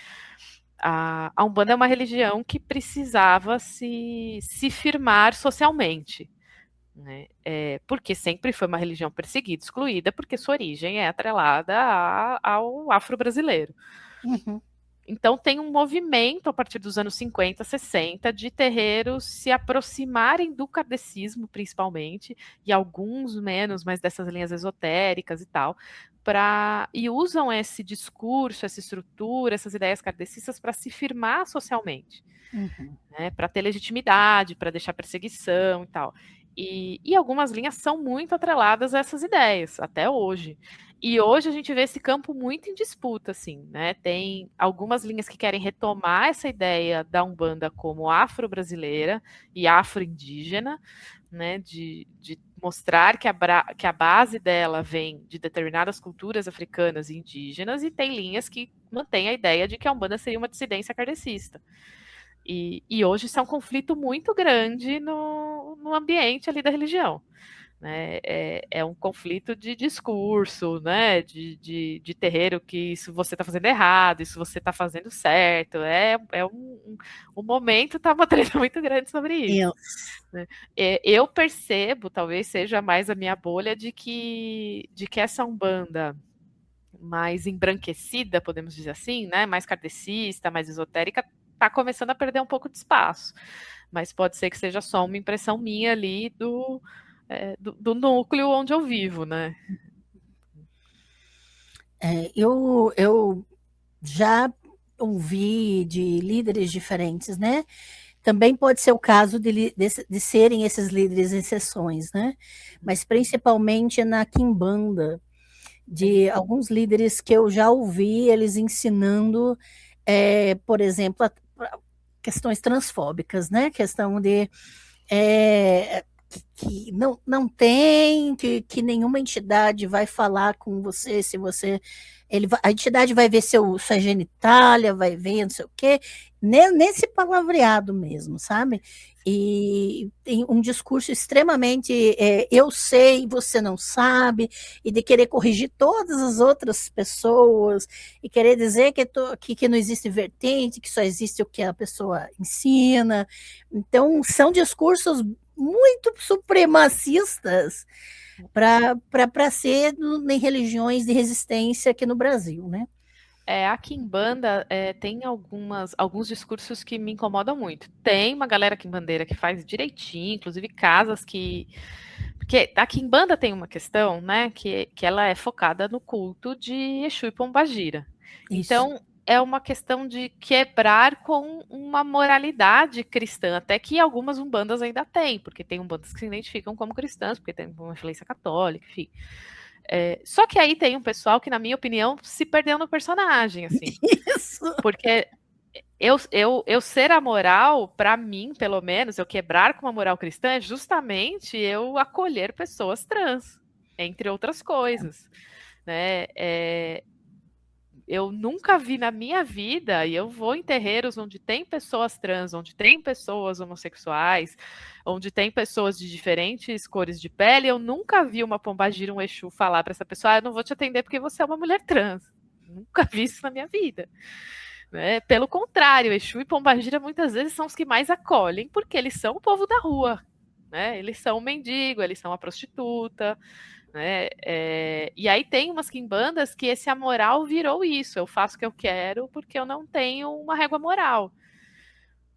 A Umbanda é uma religião que precisava se firmar socialmente, né? Porque sempre foi uma religião perseguida, excluída, porque sua origem é atrelada ao afro-brasileiro. Uhum. Então tem um movimento a partir dos anos 50, 60 de terreiros se aproximarem do kardecismo, principalmente, e alguns menos, mas dessas linhas esotéricas e tal, e usam esse discurso, essa estrutura, essas ideias kardecistas para se firmar socialmente, Uhum. né, para ter legitimidade, para deixar perseguição e tal. E algumas linhas são muito atreladas a essas ideias, até hoje. E hoje a gente vê esse campo muito em disputa, assim, né? Tem algumas linhas que querem retomar essa ideia da Umbanda como afro-brasileira e afro-indígena, né? De mostrar que a base dela vem de determinadas culturas africanas e indígenas, e tem linhas que mantêm a ideia de que a Umbanda seria uma dissidência kardecista. E hoje isso é um conflito muito grande no ambiente ali da religião. Né? É um conflito de discurso, né? De terreiro, que isso você está fazendo errado, isso você está fazendo certo. O momento está uma treta muito grande sobre isso. Né? Eu percebo, talvez seja mais a minha bolha, de que essa Umbanda mais embranquecida, podemos dizer assim, né? Mais kardecista, mais esotérica, está começando a perder um pouco de espaço. Mas pode ser que seja só uma impressão minha ali do núcleo onde eu vivo, né? Eu já ouvi de líderes diferentes, né? também pode ser o caso de serem esses líderes exceções, né? Mas principalmente na quimbanda, de alguns líderes que eu já ouvi eles ensinando, por exemplo, questões transfóbicas, né? Questão de que não tem, que nenhuma entidade vai falar com você se você. A entidade vai ver sua genitália, vai ver não sei o quê, nesse palavreado mesmo, sabe? E tem um discurso extremamente eu sei, você não sabe, e de querer corrigir todas as outras pessoas, e querer dizer que não existe vertente, que só existe o que a pessoa ensina. Então, são discursos muito supremacistas para ser em religiões de resistência aqui no Brasil, né? A quimbanda tem alguns discursos que me incomodam muito. Tem uma galera quimbandeira que faz direitinho, inclusive casas que... Porque a quimbanda tem uma questão, né, que ela é focada no culto de Exu e Pombagira. Isso. Então, é uma questão de quebrar com uma moralidade cristã, até que algumas umbandas ainda têm, porque tem umbandas que se identificam como cristãs, porque tem uma influência católica, enfim. Só que aí tem um pessoal que, na minha opinião, se perdeu no personagem, assim. Isso. Porque eu ser amoral, para mim, pelo menos, eu quebrar com uma moral cristã é justamente eu acolher pessoas trans, entre outras coisas, né? Eu nunca vi na minha vida, e eu vou em terreiros onde tem pessoas trans, onde tem pessoas homossexuais, onde tem pessoas de diferentes cores de pele, eu nunca vi uma pombagira, um Exu falar para essa pessoa, eu não vou te atender porque você é uma mulher trans. Nunca vi isso na minha vida. Né? Pelo contrário, Exu e pombagira muitas vezes são os que mais acolhem, porque eles são o povo da rua. Né? Eles são o mendigo, eles são a prostituta, né? E aí tem umas quimbandas que esse amoral virou isso. Eu faço o que eu quero porque eu não tenho uma régua moral.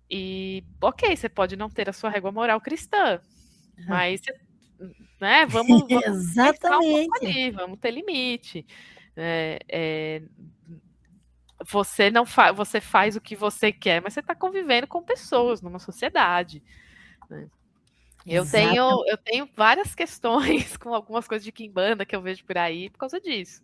E, ok, você pode não ter a sua régua moral cristã, mas, né, vamos pensar um pouco ali, vamos ter limite. Você faz o que você quer, mas você está convivendo com pessoas numa sociedade. Né? Eu tenho várias questões com algumas coisas de quimbanda que eu vejo por aí por causa disso.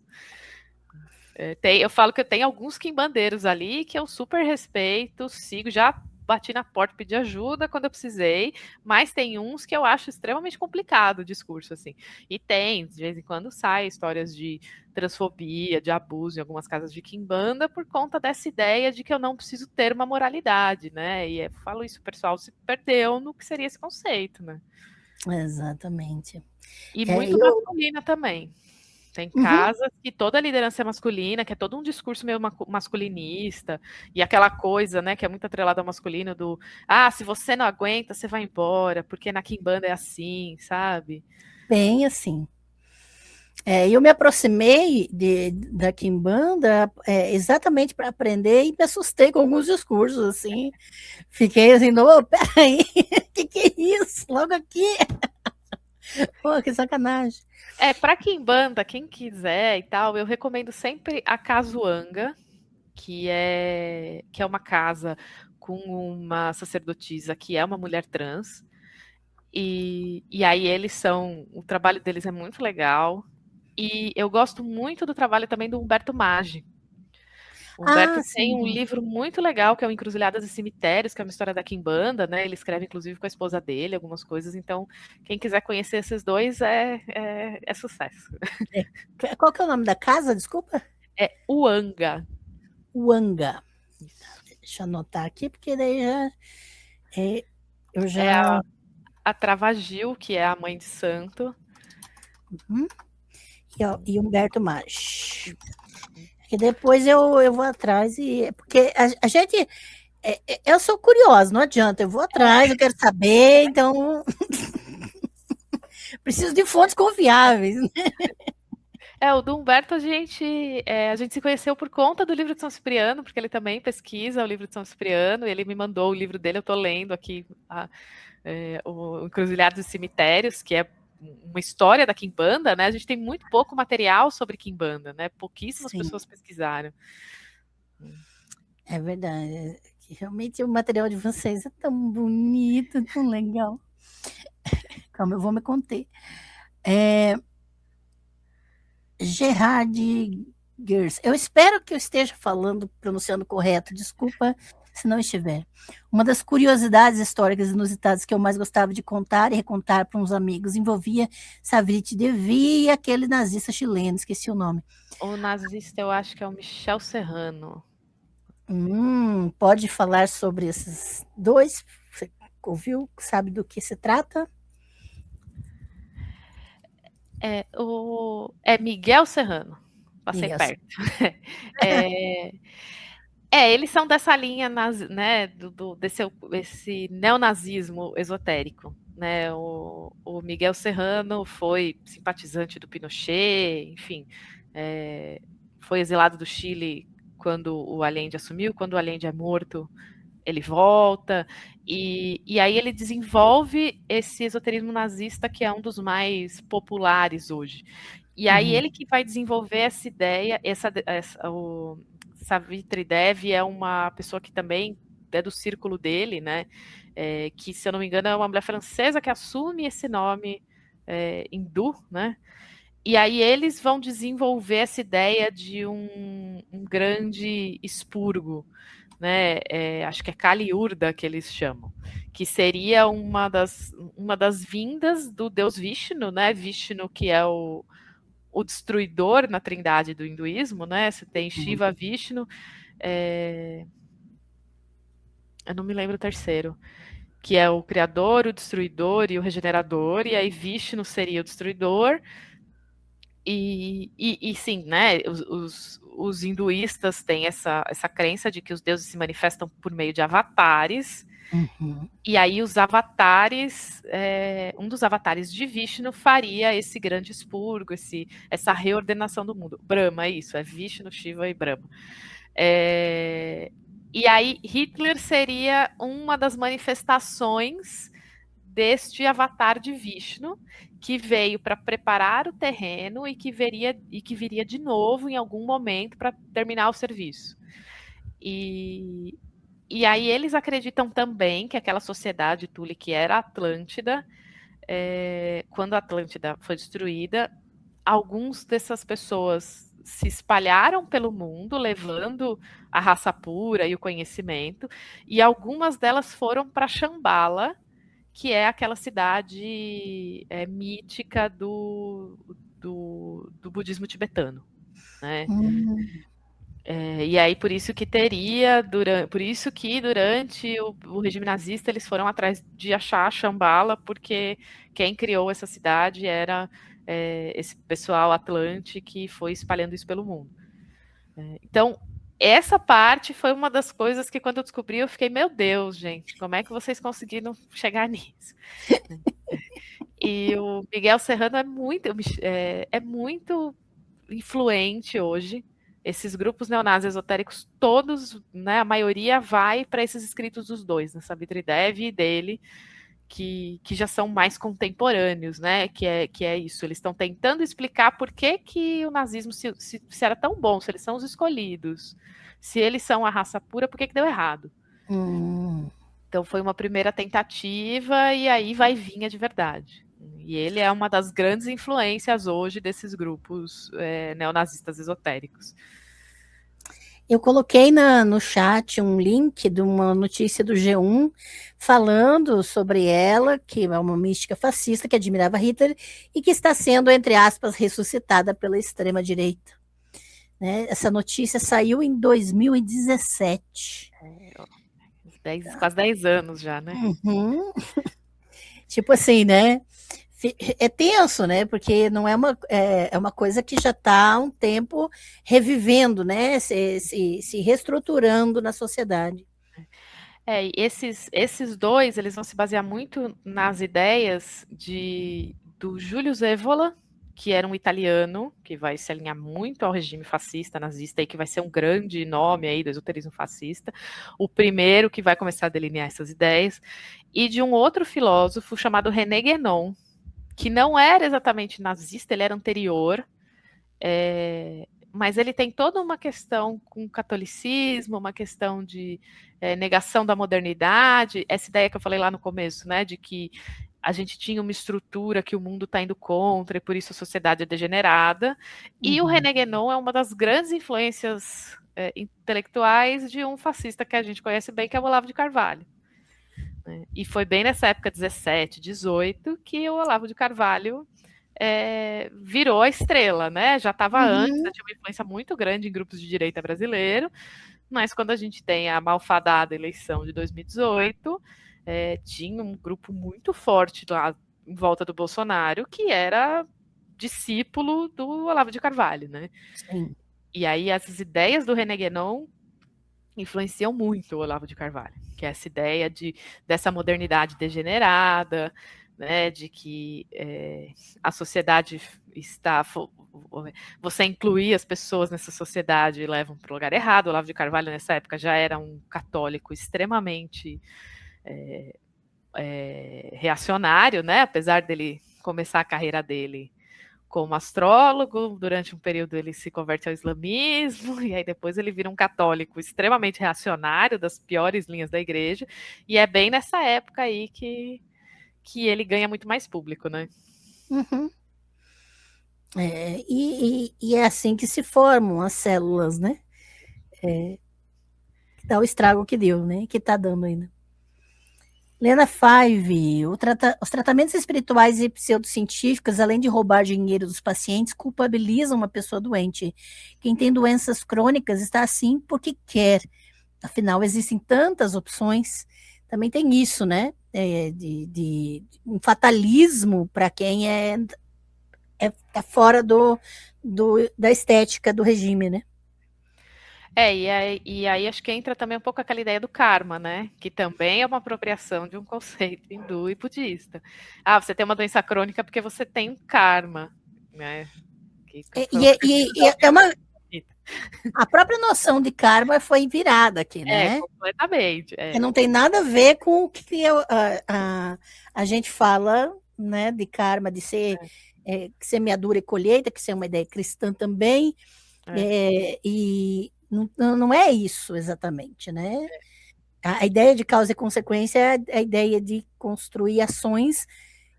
Eu falo que eu tenho alguns quimbandeiros ali que eu super respeito, sigo, já bati na porta, pedi ajuda quando eu precisei, mas tem uns que eu acho extremamente complicado o discurso, assim. E tem, de vez em quando sai histórias de transfobia, de abuso em algumas casas de quimbanda por conta dessa ideia de que eu não preciso ter uma moralidade, né? E eu falo isso, o pessoal se perdeu no que seria esse conceito, né? Exatamente. E muito masculina também. Tem casas que toda a liderança é masculina, que é todo um discurso meio masculinista, e aquela coisa, né, que é muito atrelada ao masculino do, se você não aguenta, você vai embora, porque na quimbanda é assim, sabe? Bem assim. Eu me aproximei da quimbanda exatamente para aprender e me assustei com alguns discursos, assim. Fiquei assim, não, peraí, que é isso? Logo aqui. Pô, que sacanagem. Para quimbanda, quem quiser e tal, eu recomendo sempre a Casuanga, que é uma casa com uma sacerdotisa que é uma mulher trans. E aí o trabalho deles é muito legal. E eu gosto muito do trabalho também do Humberto Maggi. O Humberto tem um livro muito legal, que é o Encruzilhadas e Cemitérios, que é uma história da quimbanda, né? Ele escreve, inclusive, com a esposa dele, algumas coisas. Então, quem quiser conhecer esses dois é sucesso. Qual que é o nome da casa, desculpa? É Uanga. Uanga. Deixa eu anotar aqui, porque daí eu já... É a Travagil, que é a mãe de santo. E Humberto Maggi. Que depois eu vou atrás porque a gente eu sou curiosa, não adianta, eu vou atrás, eu quero saber, então preciso de fontes confiáveis. O do Humberto a gente se conheceu por conta do livro de São Cipriano, porque ele também pesquisa o livro de São Cipriano, e ele me mandou o livro dele, eu estou lendo aqui o Encruzilhados e Cemitérios, que é uma história da quimbanda, né? A gente tem muito pouco material sobre quimbanda, né? Pouquíssimas pessoas pesquisaram. É verdade. Realmente o material de vocês é tão bonito, tão legal. Calma, eu vou me conter. Gerard Gers. Eu espero que eu esteja pronunciando correto. Desculpa se não estiver. Uma das curiosidades históricas inusitadas que eu mais gostava de contar e recontar para uns amigos envolvia Savrit Devi e aquele nazista chileno, esqueci o nome. O nazista eu acho que é o Michel Serrano. Pode falar sobre esses dois? Você ouviu? Sabe do que se trata? É Miguel Serrano. Passei Miguel. perto. Eles são dessa linha, né, desse neonazismo esotérico. Né? O Miguel Serrano foi simpatizante do Pinochet, enfim, foi exilado do Chile quando o Allende assumiu, quando o Allende é morto, ele volta, e aí ele desenvolve esse esoterismo nazista que é um dos mais populares hoje. E aí ele que vai desenvolver essa ideia, o Savitri Dev é uma pessoa que também é do círculo dele, né? Que, se eu não me engano, é uma mulher francesa que assume esse nome hindu, né? E aí eles vão desenvolver essa ideia de um grande expurgo, né? Acho que é Kali Urda que eles chamam, que seria uma das vindas do deus Vishnu, né? Vishnu, que é o destruidor na trindade do hinduísmo, né? Você tem Shiva, Vishnu, eu não me lembro o terceiro, que é o criador, o destruidor e o regenerador, e aí Vishnu seria o destruidor. E sim, né? Os hinduístas têm essa crença de que os deuses se manifestam por meio de avatares. E aí os avatares, um dos avatares de Vishnu faria esse grande expurgo, essa reordenação do mundo. Brahma, é isso, é Vishnu, Shiva e Brahma. E aí Hitler seria uma das manifestações deste avatar de Vishnu, que veio para preparar o terreno e que viria de novo em algum momento para terminar o serviço. E aí eles acreditam também que aquela sociedade Tule, que era a Atlântida, quando a Atlântida foi destruída, alguns dessas pessoas se espalharam pelo mundo, levando a raça pura e o conhecimento, e algumas delas foram para Shambhala, que é aquela cidade mítica do budismo tibetano, né? E aí por isso que durante o regime nazista eles foram atrás de achar Shambhala, porque quem criou essa cidade era esse pessoal atlante que foi espalhando isso pelo mundo. Então essa parte foi uma das coisas que, quando eu descobri, eu fiquei, meu Deus, gente, como é que vocês conseguiram chegar nisso? E o Miguel Serrano é muito influente hoje. Esses grupos neonazis esotéricos, todos, né, a maioria vai para esses escritos dos dois, né, Savitri Dev e dele, que já são mais contemporâneos, né? Que é isso. Eles estão tentando explicar por que o nazismo se era tão bom, se eles são os escolhidos, se eles são a raça pura, por que deu errado? Então foi uma primeira tentativa e aí vai vir a de verdade. E ele é uma das grandes influências hoje desses grupos neonazistas esotéricos. Eu coloquei no chat um link de uma notícia do G1 falando sobre ela, que é uma mística fascista que admirava Hitler e que está sendo, entre aspas, ressuscitada pela extrema-direita. Né? Essa notícia saiu em 2017. Quase 10 anos já, né? Tipo assim, né? É tenso, né? Porque não é uma coisa que já está há um tempo revivendo, né? Se reestruturando na sociedade. Esses dois, eles vão se basear muito nas ideias do Júlio Evola, que era um italiano, que vai se alinhar muito ao regime fascista, nazista, e que vai ser um grande nome aí do esoterismo fascista, o primeiro que vai começar a delinear essas ideias, e de um outro filósofo chamado René Guénon, que não era exatamente nazista, ele era anterior, mas ele tem toda uma questão com o catolicismo, uma questão de negação da modernidade, essa ideia que eu falei lá no começo, né, de que a gente tinha uma estrutura que o mundo está indo contra e por isso a sociedade é degenerada. E o René Guénon é uma das grandes influências intelectuais de um fascista que a gente conhece bem, que é o Olavo de Carvalho. E foi bem nessa época, 17, 18, que o Olavo de Carvalho virou a estrela, né? Já estava antes, já tinha uma influência muito grande em grupos de direita brasileiro, mas quando a gente tem a malfadada eleição de 2018, tinha um grupo muito forte lá em volta do Bolsonaro, que era discípulo do Olavo de Carvalho, né? Sim. E aí essas ideias do René Guénon influenciam muito o Olavo de Carvalho, que é essa ideia dessa modernidade degenerada, né, de que a sociedade está... Você incluir as pessoas nessa sociedade levam para o lugar errado. O Olavo de Carvalho, nessa época, já era um católico extremamente reacionário, né, apesar dele começar a carreira dele como astrólogo, durante um período ele se converte ao islamismo, e aí depois ele vira um católico extremamente reacionário, das piores linhas da igreja, e é bem nessa época aí que ele ganha muito mais público, né? Uhum. E é assim que se formam as células, né? Que dá o estrago que deu, né? Que tá dando ainda. Lena Five, os tratamentos espirituais e pseudocientíficos, além de roubar dinheiro dos pacientes, culpabilizam uma pessoa doente. Quem tem doenças crônicas está assim porque quer. Afinal, existem tantas opções. Também tem isso, né? De um fatalismo para quem tá fora da estética do regime, né? E aí acho que entra também um pouco aquela ideia do karma, né? Que também é uma apropriação de um conceito hindu e budista. Ah, você tem uma doença crônica porque você tem um karma, né? A própria noção de karma foi virada aqui, né? Completamente. Que não tem nada a ver com o que a gente fala, né? De karma, de ser semeadura e colheita, que isso é uma ideia cristã também. E não é isso exatamente, né? A ideia de causa e consequência é a ideia de construir ações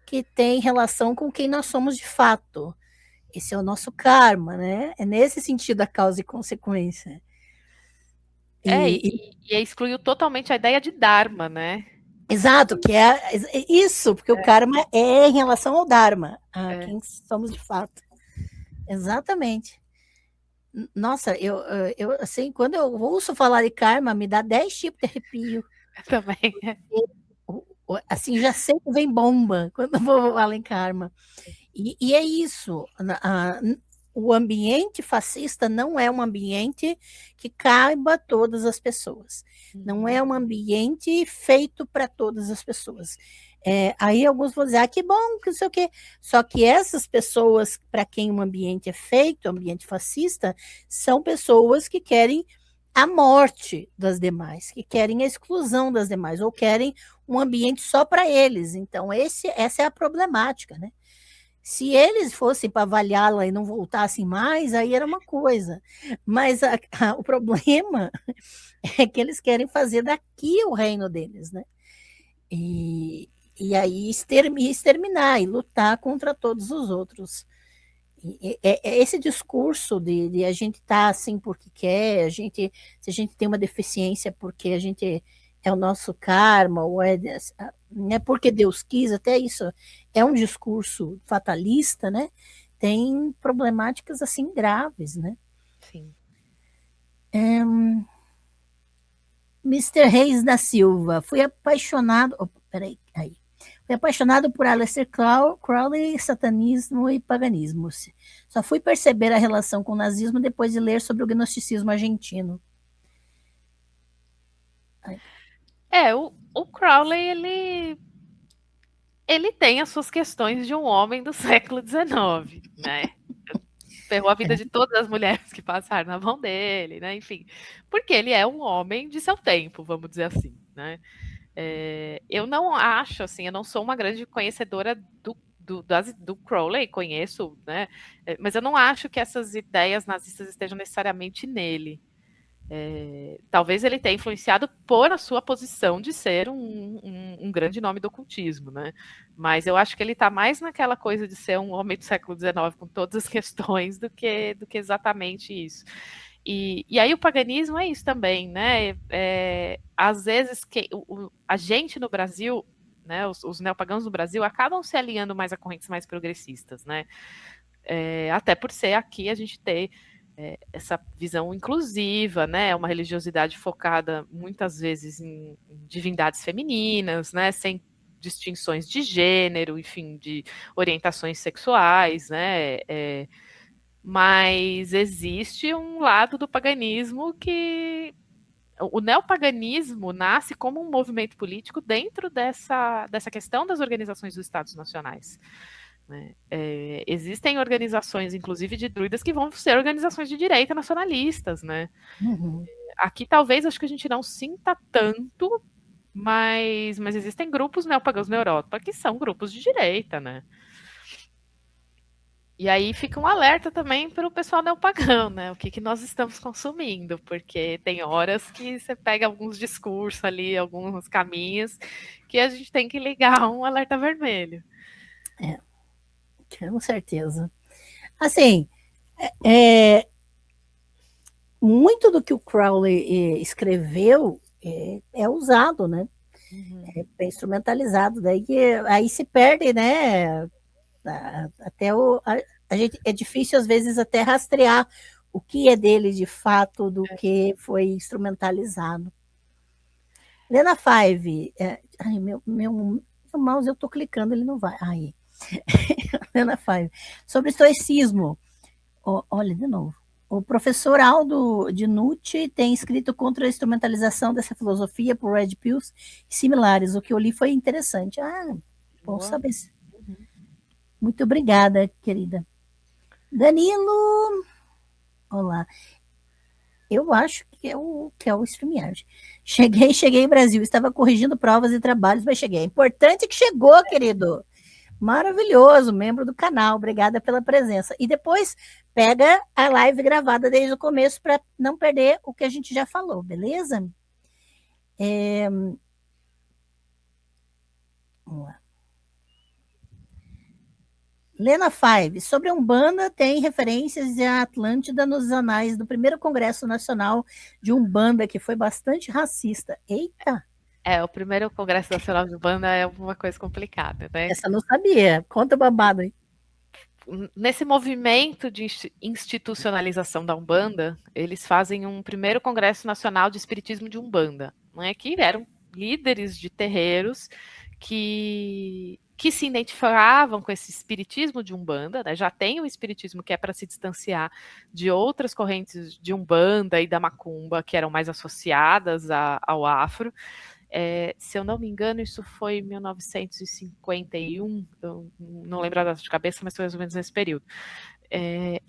que têm relação com quem nós somos de fato. Esse é o nosso karma, né? É nesse sentido a causa e consequência. E excluiu totalmente a ideia de Dharma, né? Exato, que é isso, porque o karma é em relação ao Dharma, a quem somos de fato. Exatamente. Nossa, eu assim, quando eu ouço falar de karma, me dá 10 tipos de arrepio. Eu também. Assim, já sei que vem bomba quando eu vou falar em karma. E é isso. O ambiente fascista não é um ambiente que caiba todas as pessoas. Não é um ambiente feito para todas as pessoas. Aí alguns vão dizer, que bom, que não sei o quê. Só que essas pessoas, para quem um ambiente é feito, o ambiente fascista, são pessoas que querem a morte das demais, que querem a exclusão das demais, ou querem um ambiente só para eles. Então, essa é a problemática, né? Se eles fossem para avaliá-la e não voltassem mais, aí era uma coisa. Mas o problema é que eles querem fazer daqui o reino deles, né? E aí exterminar e lutar contra todos os outros. Esse discurso de a gente estar assim porque quer, se a gente tem uma deficiência porque a gente é o nosso karma, ou né, porque Deus quis, até isso é um discurso fatalista, né? Tem problemáticas assim graves, né? Sim. Mr. Reis da Silva, fui apaixonado. Fui apaixonado por Aleister Crowley, satanismo e paganismo. Só fui perceber a relação com o nazismo depois de ler sobre o gnosticismo argentino. O Crowley, ele tem as suas questões de um homem do século XIX, né? Ferrou a vida de todas as mulheres que passaram na mão dele, né? Enfim, porque ele é um homem de seu tempo, vamos dizer assim, né? Eu não acho, assim, eu não sou uma grande conhecedora do Crowley, conheço, né? Mas eu não acho que essas ideias nazistas estejam necessariamente nele. Talvez ele tenha influenciado por a sua posição de ser um grande nome do ocultismo, né? Mas eu acho que ele está mais naquela coisa de ser um homem do século XIX com todas as questões do que exatamente isso. E aí o paganismo é isso também, né? Às vezes a gente no Brasil, né, os neopagãos no Brasil acabam se alinhando mais a correntes mais progressistas, né? Até por ser aqui a gente ter essa visão inclusiva, né? Uma religiosidade focada muitas vezes em divindades femininas, né? Sem distinções de gênero, enfim, de orientações sexuais, né? Mas existe um lado do paganismo que o neopaganismo nasce como um movimento político dentro dessa questão das organizações dos Estados nacionais. Né? Existem organizações, inclusive de druidas, que vão ser organizações de direita nacionalistas. Né? Uhum. Aqui talvez acho que a gente não sinta tanto, mas existem grupos neopagãos na Europa que são grupos de direita, né? E aí fica um alerta também para o pessoal neopagão, né? O que nós estamos consumindo, porque tem horas que você pega alguns discursos ali, alguns caminhos, que a gente tem que ligar um alerta vermelho. Com certeza. Assim, muito do que o Crowley escreveu é usado, né? Uhum. É instrumentalizado. Daí aí se perde, né? Até a gente, é difícil às vezes até rastrear o que é dele de fato do que foi instrumentalizado. Lena Five, ai, meu mouse eu estou clicando, ele não vai. Aí. Lena Five. Sobre estoicismo. Olha, de novo. O professor Aldo Dinucci tem escrito contra a instrumentalização dessa filosofia por Red Pills e similares. O que eu li foi interessante. Bom saber. Muito obrigada, querida. Danilo. Olá. Eu acho que é o StreamYard. Cheguei Brasil. Estava corrigindo provas e trabalhos, mas cheguei. É importante que chegou, querido. Maravilhoso, membro do canal. Obrigada pela presença. E depois pega a live gravada desde o começo para não perder o que a gente já falou, beleza? Vamos lá. Lena Five, sobre a Umbanda, tem referências à Atlântida nos anais do primeiro Congresso Nacional de Umbanda, que foi bastante racista. Eita! O primeiro Congresso Nacional de Umbanda é uma coisa complicada, né? Essa eu não sabia. Conta o babado aí. Nesse movimento de institucionalização da Umbanda, eles fazem um primeiro Congresso Nacional de Espiritismo de Umbanda, né, que eram líderes de terreiros que se identificavam com esse espiritismo de Umbanda, né, já tem o espiritismo que é para se distanciar de outras correntes de Umbanda e da Macumba, que eram mais associadas ao afro. Se eu não me engano, isso foi em 1951, eu não lembro a data de cabeça, mas foi mais ou menos nesse período.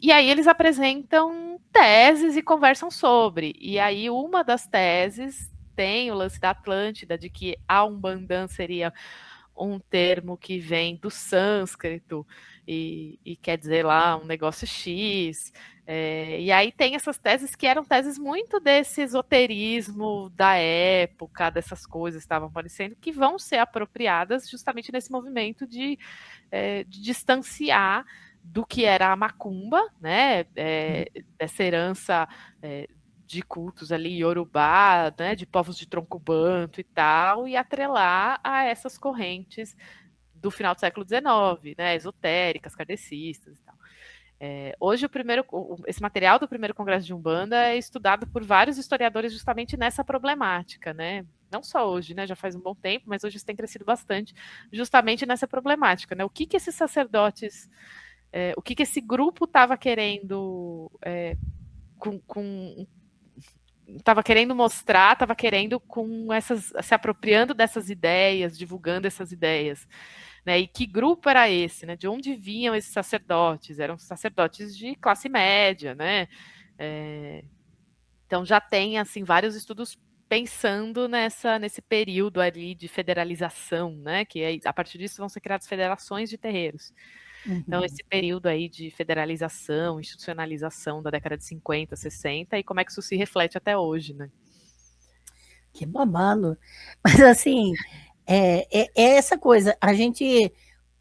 E aí eles apresentam teses e conversam sobre. E aí uma das teses tem o lance da Atlântida, de que a Umbanda seria um termo que vem do sânscrito e quer dizer lá um negócio X. E aí tem essas teses que eram teses muito desse esoterismo da época, dessas coisas que estavam aparecendo, que vão ser apropriadas justamente nesse movimento de distanciar do que era a macumba, né, essa herança de cultos ali, Yorubá, né, de povos de tronco banto e tal, e atrelar a essas correntes do final do século XIX, né, esotéricas, kardecistas e tal. Hoje, esse material do primeiro Congresso de Umbanda é estudado por vários historiadores justamente nessa problemática, né? Não só hoje, né? Já faz um bom tempo, mas hoje isso tem crescido bastante, justamente nessa problemática, né? O que esses sacerdotes, o que esse grupo estava querendo estava querendo mostrar, estava querendo se apropriando dessas ideias, divulgando essas ideias. Né, e que grupo era esse? Né, de onde vinham esses sacerdotes? Eram sacerdotes de classe média, né? Então já tem assim vários estudos pensando nesse período ali de federalização, né? Que aí, a partir disso vão ser criadas federações de terreiros. Então, esse período aí de federalização, institucionalização da década de 50, 60, e como é que isso se reflete até hoje, né? Que babado. Mas, assim, é essa coisa, a gente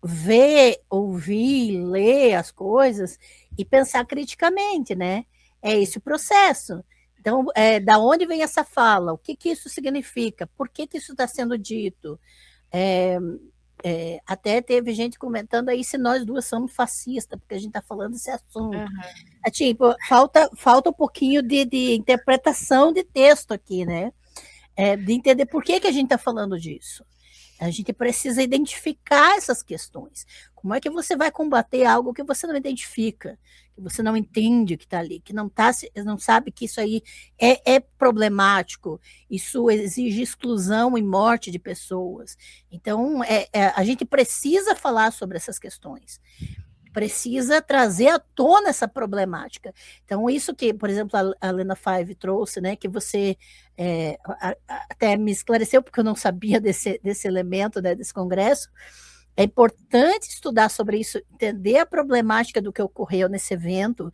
ver, ouvir, ler as coisas e pensar criticamente, né? É esse o processo. Então, da onde vem essa fala? O que, que isso significa? Por que, que isso está sendo dito? Até teve gente comentando aí se nós duas somos fascistas, porque a gente está falando desse assunto. Uhum. Tipo, falta um pouquinho de interpretação de texto aqui, né? De entender por que, que a gente está falando disso. A gente precisa identificar essas questões. Como é que você vai combater algo que você não identifica, que você não entende que está ali, que não sabe que isso aí é problemático, isso exige exclusão e morte de pessoas. Então, a gente precisa falar sobre essas questões. Precisa trazer à tona essa problemática. Então, isso que, por exemplo, a Lena Five trouxe, né, que você até me esclareceu, porque eu não sabia desse elemento, né, desse congresso. É importante estudar sobre isso, entender a problemática do que ocorreu nesse evento,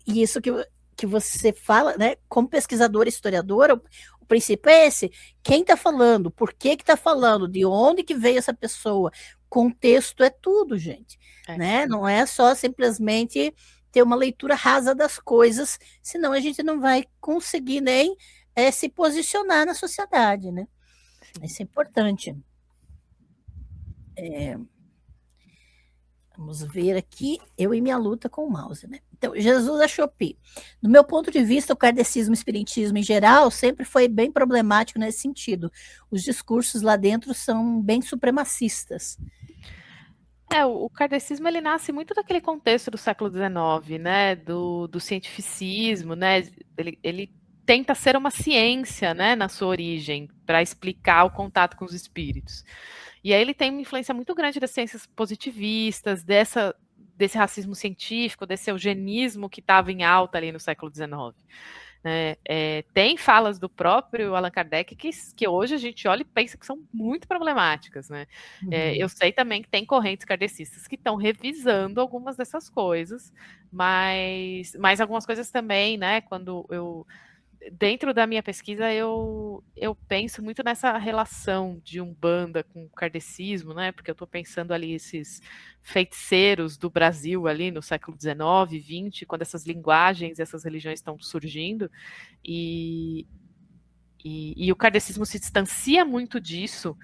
e isso que você fala, né, como pesquisadora e historiadora, o princípio é esse: quem está falando, por que está falando, de onde que veio essa pessoa, contexto é tudo, gente. Né? Não é só simplesmente ter uma leitura rasa das coisas, senão a gente não vai conseguir nem se posicionar na sociedade, né? Isso é importante. Vamos ver aqui, eu e minha luta com o mouse, né? Então, Jesus a Chopi. Do meu ponto de vista, o kardecismo e o espiritismo em geral sempre foi bem problemático nesse sentido. Os discursos lá dentro são bem supremacistas. O kardecismo, ele nasce muito daquele contexto do século XIX, né, do cientificismo, né, ele tenta ser uma ciência, né, na sua origem, para explicar o contato com os espíritos. E aí ele tem uma influência muito grande das ciências positivistas, desse racismo científico, desse eugenismo que estava em alta ali no século XIX. Tem falas do próprio Allan Kardec que hoje a gente olha e pensa que são muito problemáticas, né? Uhum. Eu sei também que tem correntes kardecistas que estão revisando algumas dessas coisas, mas algumas coisas também, né? Quando dentro da minha pesquisa, eu penso muito nessa relação de Umbanda com o kardecismo, né? Porque eu estou pensando ali esses feiticeiros do Brasil ali no século XIX, XX, quando essas linguagens, essas religiões estão surgindo, e o kardecismo se distancia muito disso,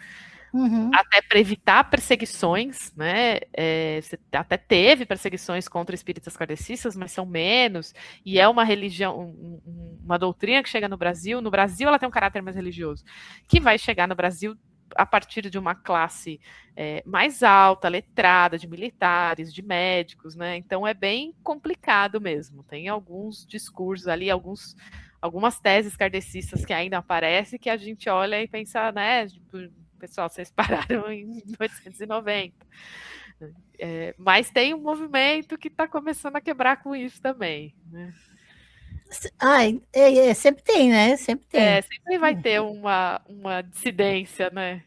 até para evitar perseguições, né? Você até teve perseguições contra espíritas kardecistas, mas são menos, e é uma religião, uma doutrina que chega no Brasil. No Brasil ela tem um caráter mais religioso, que vai chegar no Brasil a partir de uma classe mais alta, letrada, de militares, de médicos, né? Então é bem complicado mesmo. Tem alguns discursos ali, algumas teses kardecistas que ainda aparecem, que a gente olha e pensa, né? Tipo, pessoal, vocês pararam em 1890. Mas tem um movimento que está começando a quebrar com isso também, né? Sempre tem, né? Sempre tem. Sempre vai ter uma dissidência, né?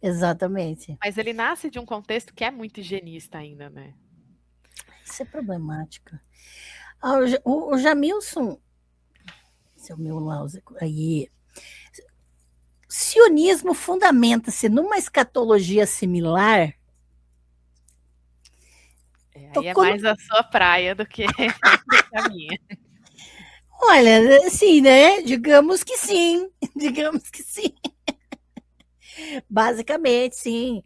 Exatamente. Mas ele nasce de um contexto que é muito higienista ainda, né? Isso é problemático. O Jamilson, esse é o meu náuseco, aí... Sionismo fundamenta-se numa escatologia similar? Aí é mais a sua praia do que a minha. Olha, sim, né? Digamos que sim. Digamos que sim. Basicamente, sim.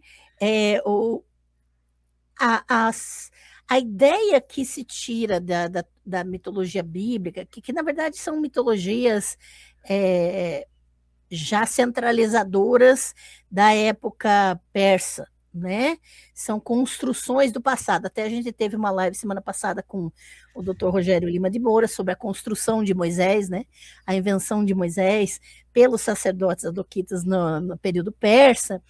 A ideia que se tira da mitologia bíblica, que na verdade são mitologias já centralizadoras da época persa, né? São construções do passado. Até a gente teve uma live semana passada com o Dr. Rogério Lima de Moura sobre a construção de Moisés, né? A invenção de Moisés pelos sacerdotes adoquitas no período persa.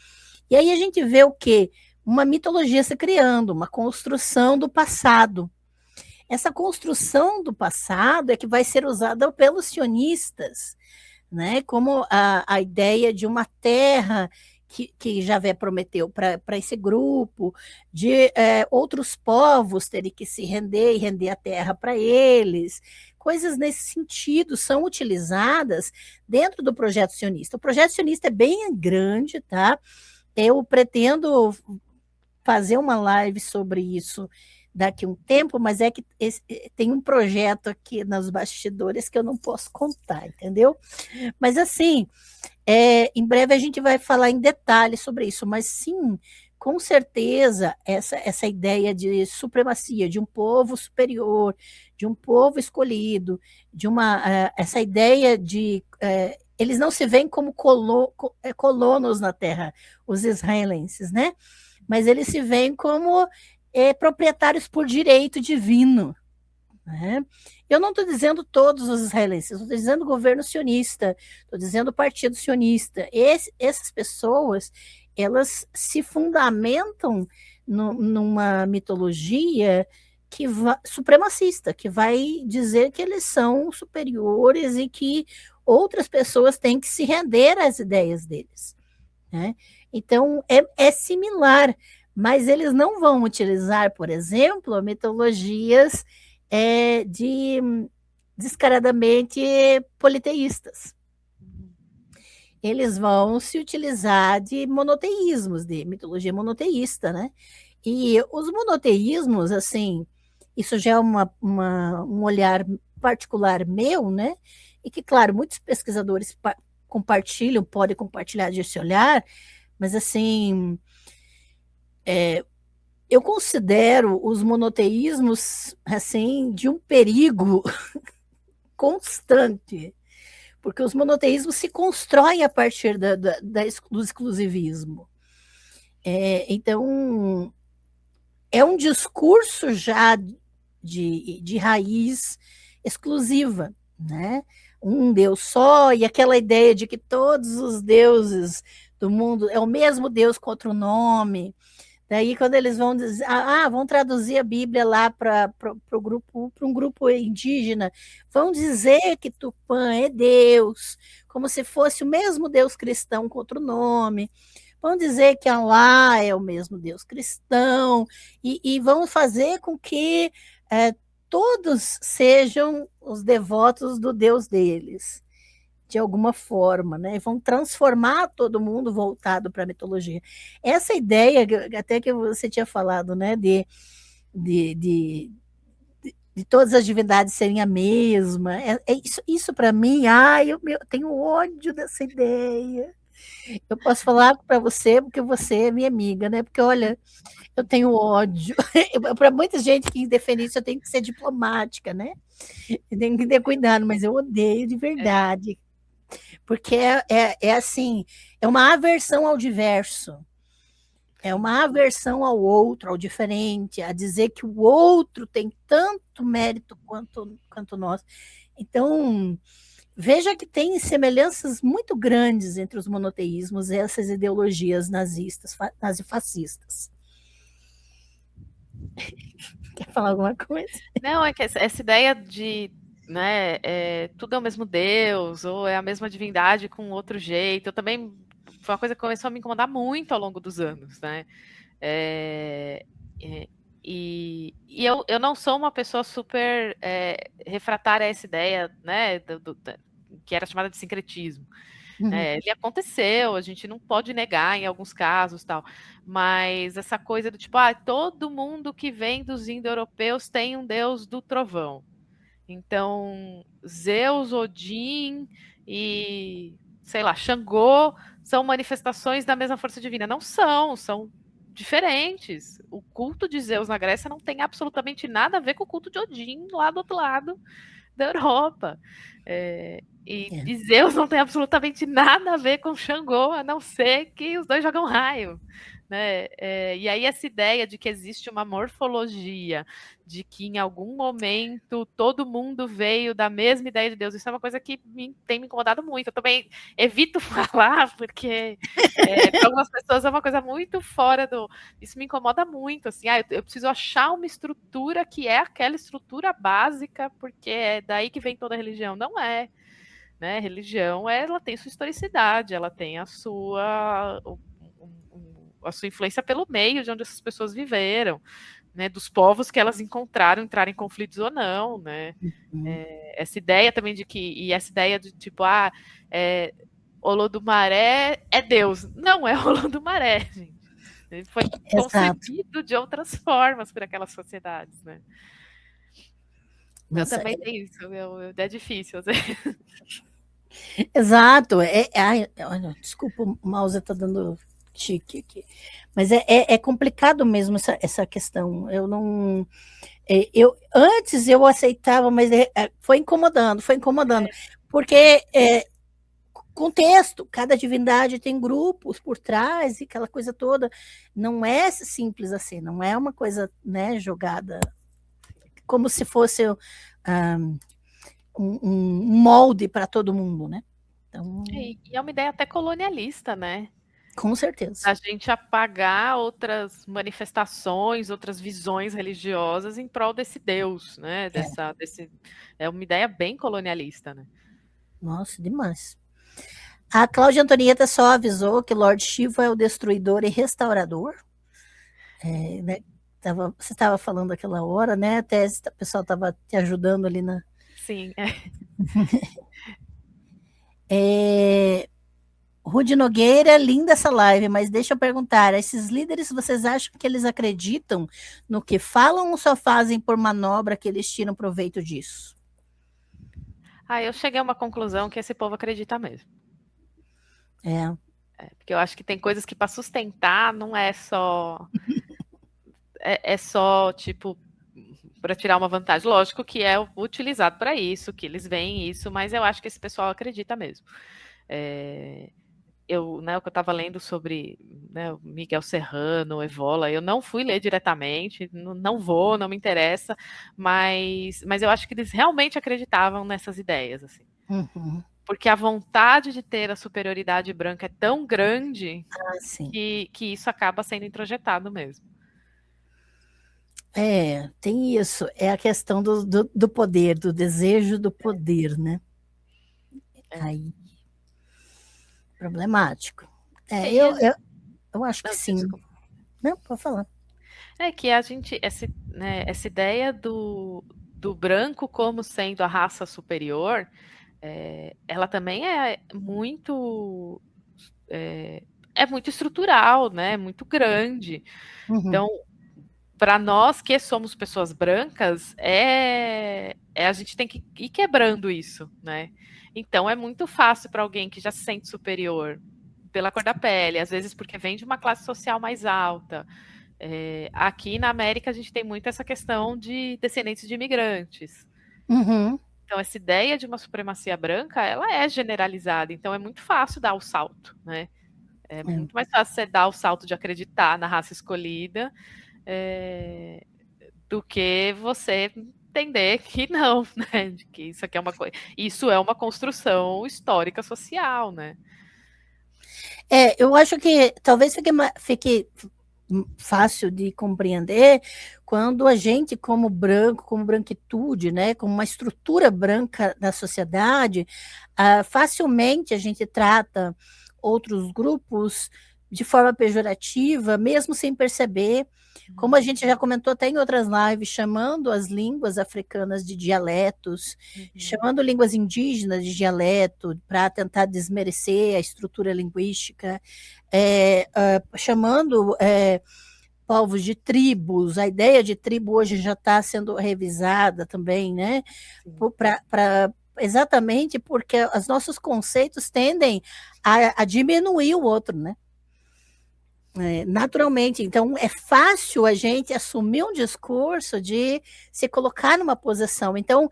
E aí a gente vê o quê? Uma mitologia se criando, uma construção do passado. Essa construção do passado é que vai ser usada pelos sionistas, né? Como a ideia de uma terra que Javé prometeu para esse grupo, de outros povos terem que se render e render a terra para eles. Coisas nesse sentido são utilizadas dentro do projeto sionista. O projeto sionista é bem grande, tá? Eu pretendo fazer uma live sobre isso daqui a um tempo, mas é que tem um projeto aqui nos bastidores que eu não posso contar, entendeu? Mas assim, em breve a gente vai falar em detalhes sobre isso, mas sim, com certeza, essa ideia de supremacia, de um povo superior, de um povo escolhido, essa ideia de eles não se veem como colonos na terra, os israelenses, né? Mas eles se veem como proprietários por direito divino. Né? Eu não estou dizendo todos os israelenses, estou dizendo o governo sionista, estou dizendo o partido sionista. Essas pessoas, elas se fundamentam numa mitologia supremacista, que vai dizer que eles são superiores e que outras pessoas têm que se render às ideias deles. Né? Então, é similar, mas eles não vão utilizar, por exemplo, mitologias descaradamente politeístas. Eles vão se utilizar de monoteísmos, de mitologia monoteísta, né? E os monoteísmos, assim, isso já é um olhar particular meu, né? E que, claro, muitos pesquisadores podem compartilhar desse olhar, mas assim, eu considero os monoteísmos assim de um perigo constante, porque os monoteísmos se constroem a partir do exclusivismo. Então, é um discurso já de raiz exclusiva, né? Um Deus só, e aquela ideia de que todos os deuses do mundo é o mesmo Deus com outro nome. Daí, quando eles vão dizer, vão traduzir a Bíblia lá para um grupo indígena, vão dizer que Tupã é Deus, como se fosse o mesmo Deus cristão com outro nome. Vão dizer que Alá é o mesmo Deus cristão, e vão fazer com que todos sejam os devotos do Deus deles, de alguma forma, né? Vão transformar todo mundo voltado para a mitologia. Essa ideia, até que você tinha falado, né, de todas as divindades serem a mesma, isso para mim, eu tenho ódio dessa ideia. Eu posso falar para você porque você é minha amiga, né? Porque, olha, eu tenho ódio. Para muita gente que defende isso, eu tenho que ser diplomática, né? Eu tenho que ter cuidado, mas eu odeio de verdade. Porque assim, é uma aversão ao diverso. É uma aversão ao outro, ao diferente, a dizer que o outro tem tanto mérito quanto nós. Então, veja que tem semelhanças muito grandes entre os monoteísmos e essas ideologias nazistas, nazifascistas. Quer falar alguma coisa? Não, é que essa ideia de, né, tudo é o mesmo Deus, ou é a mesma divindade com outro jeito, eu também, foi uma coisa que começou a me incomodar muito ao longo dos anos, né? E eu não sou uma pessoa super refratária a essa ideia, né, que era chamada de sincretismo. Ele aconteceu, a gente não pode negar em alguns casos, tal, mas essa coisa do tipo, todo mundo que vem dos indo-europeus tem um deus do trovão. Então, Zeus, Odin e, sei lá, Xangô são manifestações da mesma força divina. Não são diferentes. O culto de Zeus na Grécia não tem absolutamente nada a ver com o culto de Odin lá do outro lado da Europa. E Zeus não tem absolutamente nada a ver com Xangô, a não ser que os dois jogam raio. Né? E aí essa ideia de que existe uma morfologia, de que em algum momento todo mundo veio da mesma ideia de Deus, isso é uma coisa que tem me incomodado muito. Eu também evito falar, porque para algumas pessoas é uma coisa muito fora do... Isso me incomoda muito, assim, eu preciso achar uma estrutura que é aquela estrutura básica, porque é daí que vem toda a religião. Não é. né? Religião, ela tem sua historicidade, ela tem a sua influência pelo meio de onde essas pessoas viveram, né? Dos povos que elas encontraram, entrar em conflitos ou não, né? Essa ideia também de que, e essa ideia de tipo, Olodumaré é Deus. Não é Olodumaré, gente. Ele foi concebido de outras formas por aquelas sociedades, né? Eu também tenho isso, é difícil. Exato. Desculpa, o mouse está dando tique aqui. Mas é complicado mesmo essa questão. Antes eu aceitava, mas foi incomodando. Porque contexto, cada divindade tem grupos por trás e aquela coisa toda. Não é simples assim, não é uma coisa, né, jogada como se fosse um molde para todo mundo, né? Então, e é uma ideia até colonialista, né? Com certeza. A gente apagar outras manifestações, outras visões religiosas em prol desse Deus, né? É uma ideia bem colonialista, né? Nossa, demais. A Cláudia Antonieta só avisou que Lord Shiva é o destruidor e restaurador. Né? Você estava falando aquela hora, né? Até o pessoal estava te ajudando ali na. Sim. Rude Nogueira, linda essa live, mas deixa eu perguntar, esses líderes, vocês acham que eles acreditam no que falam ou só fazem por manobra que eles tiram proveito disso? Eu cheguei a uma conclusão que esse povo acredita mesmo. Porque eu acho que tem coisas que para sustentar não é só é só tipo para tirar uma vantagem. Lógico que é utilizado para isso, que eles veem isso, mas eu acho que esse pessoal acredita mesmo. O que eu estava lendo sobre, né, o Miguel Serrano, o Evola, eu não fui ler diretamente, não vou, não me interessa, mas eu acho que eles realmente acreditavam nessas ideias, assim. Porque a vontade de ter a superioridade branca é tão grande que isso acaba sendo introjetado mesmo. Tem isso, é a questão do poder, do desejo do poder, né? Aí, problemático. Eu acho que sim. Desculpa. Não, pode falar. É que a gente, essa ideia do branco como sendo a raça superior, ela também é muito estrutural, né? Muito grande. Então, para nós que somos pessoas brancas, a gente tem que ir quebrando isso, né? Então, é muito fácil para alguém que já se sente superior pela cor da pele, às vezes porque vem de uma classe social mais alta. Aqui na América, a gente tem muito essa questão de descendentes de imigrantes. Então, essa ideia de uma supremacia branca, ela é generalizada. Então, é muito fácil dar o salto, né? É muito mais fácil você dar o salto de acreditar na raça escolhida do que você entender que não, né? De que isso aqui é uma coisa. Isso é uma construção histórica social, né? Eu acho que talvez fique fácil de compreender quando a gente, como branco, como branquitude, né, como uma estrutura branca da sociedade, facilmente a gente trata outros grupos de forma pejorativa, mesmo sem perceber, como a gente já comentou até em outras lives, chamando as línguas africanas de dialetos, chamando línguas indígenas de dialeto, para tentar desmerecer a estrutura linguística, chamando povos de tribos, a ideia de tribo hoje já está sendo revisada também, né? Exatamente porque os nossos conceitos tendem a diminuir o outro, né? Naturalmente. Então, é fácil a gente assumir um discurso de se colocar numa posição. Então,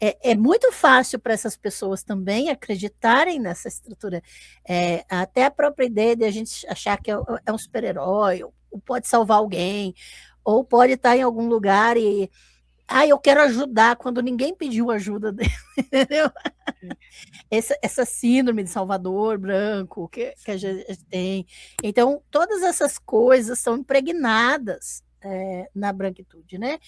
é muito fácil para essas pessoas também acreditarem nessa estrutura. Até a própria ideia de a gente achar que é um super-herói, ou pode salvar alguém, ou pode estar em algum lugar e eu quero ajudar quando ninguém pediu ajuda dele, entendeu? Essa síndrome de Salvador branco que a gente tem. Então, todas essas coisas são impregnadas na branquitude, né?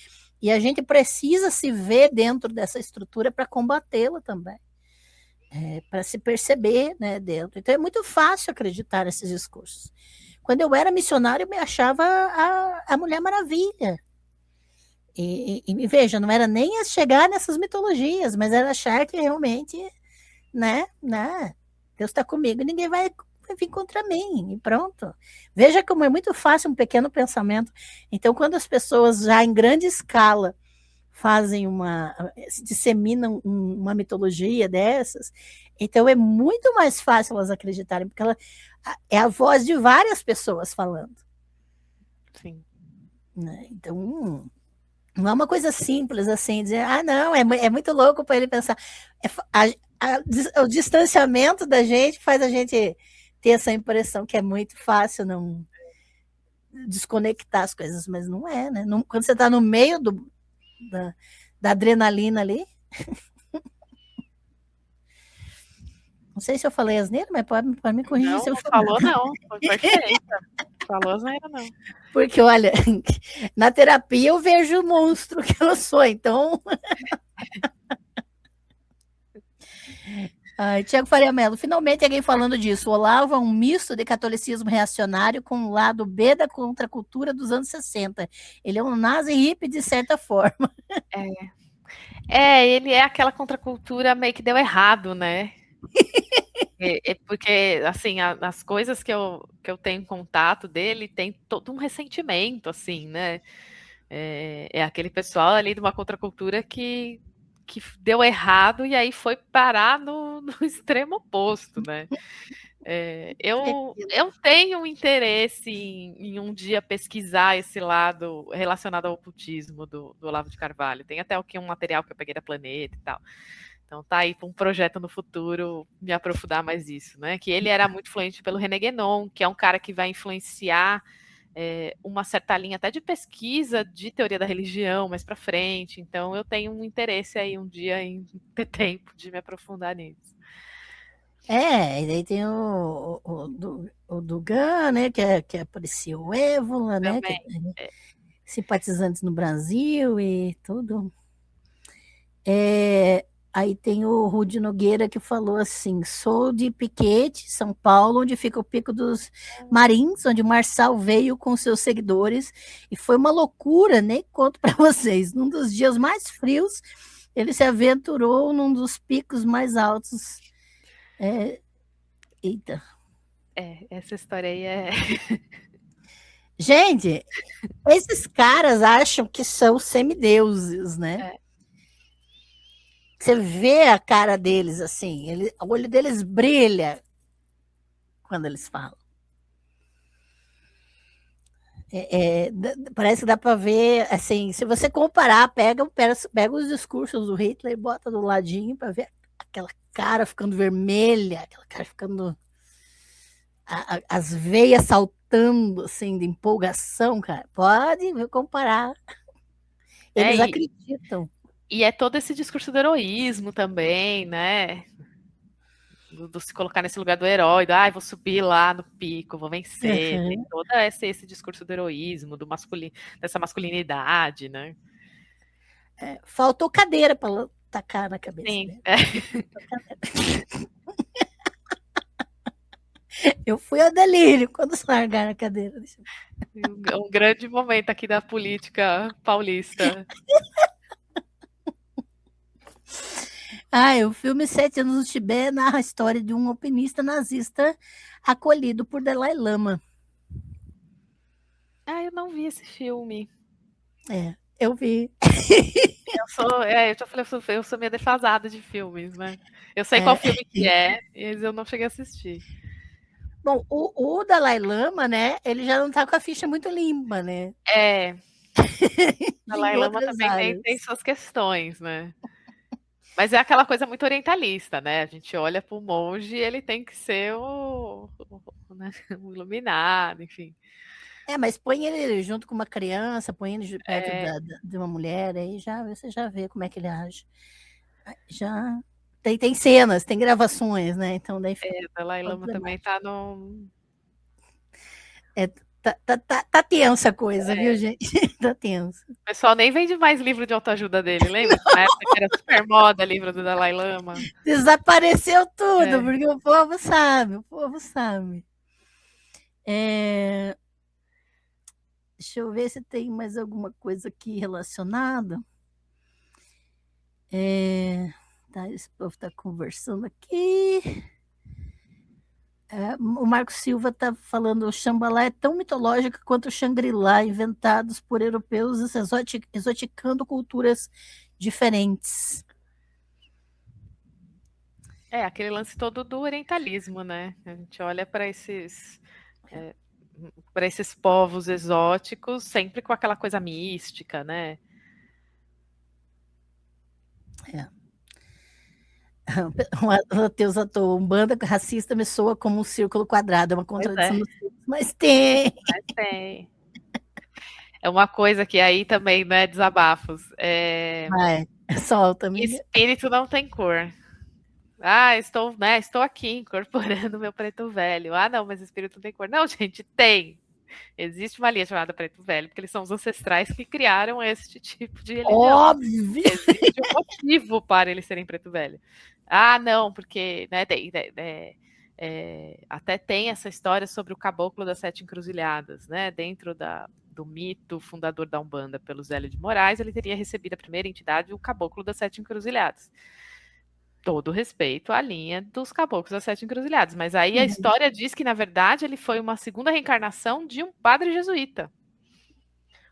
E a gente precisa se ver dentro dessa estrutura para combatê-la também. para se perceber, né, dentro. Então é muito fácil acreditar nesses discursos. Quando eu era missionária, eu me achava a Mulher Maravilha. E veja, não era nem chegar nessas mitologias, mas era achar que realmente, né, Deus está comigo e ninguém vai vir contra mim, e pronto. Veja como é muito fácil um pequeno pensamento. Então, quando as pessoas já em grande escala fazem disseminam uma mitologia dessas, então é muito mais fácil elas acreditarem, porque é a voz de várias pessoas falando. Sim. Né? Então, não é uma coisa simples assim, dizer, não, é muito louco para ele pensar. O distanciamento da gente faz a gente ter essa impressão que é muito fácil não desconectar as coisas, mas não é, né? Não, quando você está no meio da adrenalina ali. Não sei se eu falei asneira, mas pode me corrigir não, se eu não for. Falou não, foi perfeita. Falou asneira não. Porque, olha, na terapia eu vejo o monstro que eu sou, então... Tiago Faria Mello, finalmente alguém falando disso. O Olavo é um misto de catolicismo reacionário com o lado B da contracultura dos anos 60. Ele é um nazi hippie de certa forma. Ele é aquela contracultura meio que deu errado, né? Porque, assim, as coisas que eu tenho contato dele tem todo um ressentimento, assim, né? É aquele pessoal ali de uma contracultura que deu errado e aí foi parar no extremo oposto, né? Eu tenho um interesse em um dia pesquisar esse lado relacionado ao ocultismo do Olavo de Carvalho. Tem até aqui um material que eu peguei da Planeta e tal. Então tá aí para um projeto no futuro me aprofundar mais isso, né? Que ele era muito influente pelo René Guénon, que é um cara que vai influenciar uma certa linha até de pesquisa de teoria da religião mais para frente. Então eu tenho um interesse aí um dia em ter tempo de me aprofundar nisso. E daí tem o Dugan, né, que apareceu o Évola, né, que simpatizantes no Brasil e tudo. Aí tem o Rudy Nogueira que falou assim: sou de Piquete, São Paulo, onde fica o Pico dos Marins, onde Marçal veio com seus seguidores, e foi uma loucura, nem conto para vocês. Num dos dias mais frios, ele se aventurou num dos picos mais altos. Eita. Essa história aí é. Gente, esses caras acham que são semideuses, né? Você vê a cara deles assim, o olho deles brilha quando eles falam. Parece que dá para ver, assim, se você comparar, pega os discursos do Hitler e bota do ladinho para ver aquela cara ficando vermelha, aquela cara ficando as veias saltando, assim, de empolgação, cara. Pode comparar. Eles acreditam. E é todo esse discurso do heroísmo também, né? Do se colocar nesse lugar do herói, vou subir lá no pico, vou vencer. Tem todo esse discurso do heroísmo, dessa masculinidade, né? Faltou cadeira para tacar na cabeça. Sim. Eu fui ao delírio quando largaram a cadeira. Um grande momento aqui da política paulista. O filme 7 Anos no Tibete narra a história de um alpinista nazista acolhido por Dalai Lama. Eu não vi esse filme. Eu vi. Eu sou meio defasada de filmes, né? Eu sei qual filme que é, mas eu não cheguei a assistir. Bom, o Dalai Lama, né? Ele já não tá com a ficha muito limpa, né? O Dalai Lama também tem suas questões, né? Mas é aquela coisa muito orientalista, né? A gente olha para o monge e ele tem que ser o iluminado, enfim. Mas põe ele junto com uma criança, põe ele perto de uma mulher, aí você já vê como é que ele age. Já tem cenas, tem gravações, né? Então daí o Dalai Lama também tá no... Tá tensa a coisa, viu, gente? Tá tensa. O pessoal nem vende mais livro de autoajuda dele, lembra? Na época que era super moda livro do Dalai Lama. Desapareceu tudo, porque o povo sabe, o povo sabe. Deixa eu ver se tem mais alguma coisa aqui relacionada. Tá, esse povo está conversando aqui. O Marco Silva está falando: o Xambalá é tão mitológico quanto o Xangri-Lá, inventados por europeus, exoticando culturas diferentes. Aquele lance todo do orientalismo, né? A gente olha para esses povos exóticos sempre com aquela coisa mística, né? O Matheus atuou: Umbanda racista me soa como um círculo quadrado, é uma contradição, mas tem. Mas tem. É uma coisa que aí também, né, desabafos. Solta, amiga. Espírito não tem cor. Estou aqui incorporando meu preto velho. Não, mas espírito não tem cor. Não, gente, tem. Existe uma linha chamada preto velho, porque eles são os ancestrais que criaram este tipo de religião. Óbvio! Existe um motivo para eles serem preto velho. Não, porque, né, até tem essa história sobre o caboclo das 7 encruzilhadas, né, dentro do mito fundador da Umbanda pelo Zélio de Moraes, ele teria recebido a primeira entidade, o caboclo das 7 encruzilhadas. Todo respeito à linha dos caboclos das 7 encruzilhadas, mas aí a história diz que, na verdade, ele foi uma segunda reencarnação de um padre jesuíta.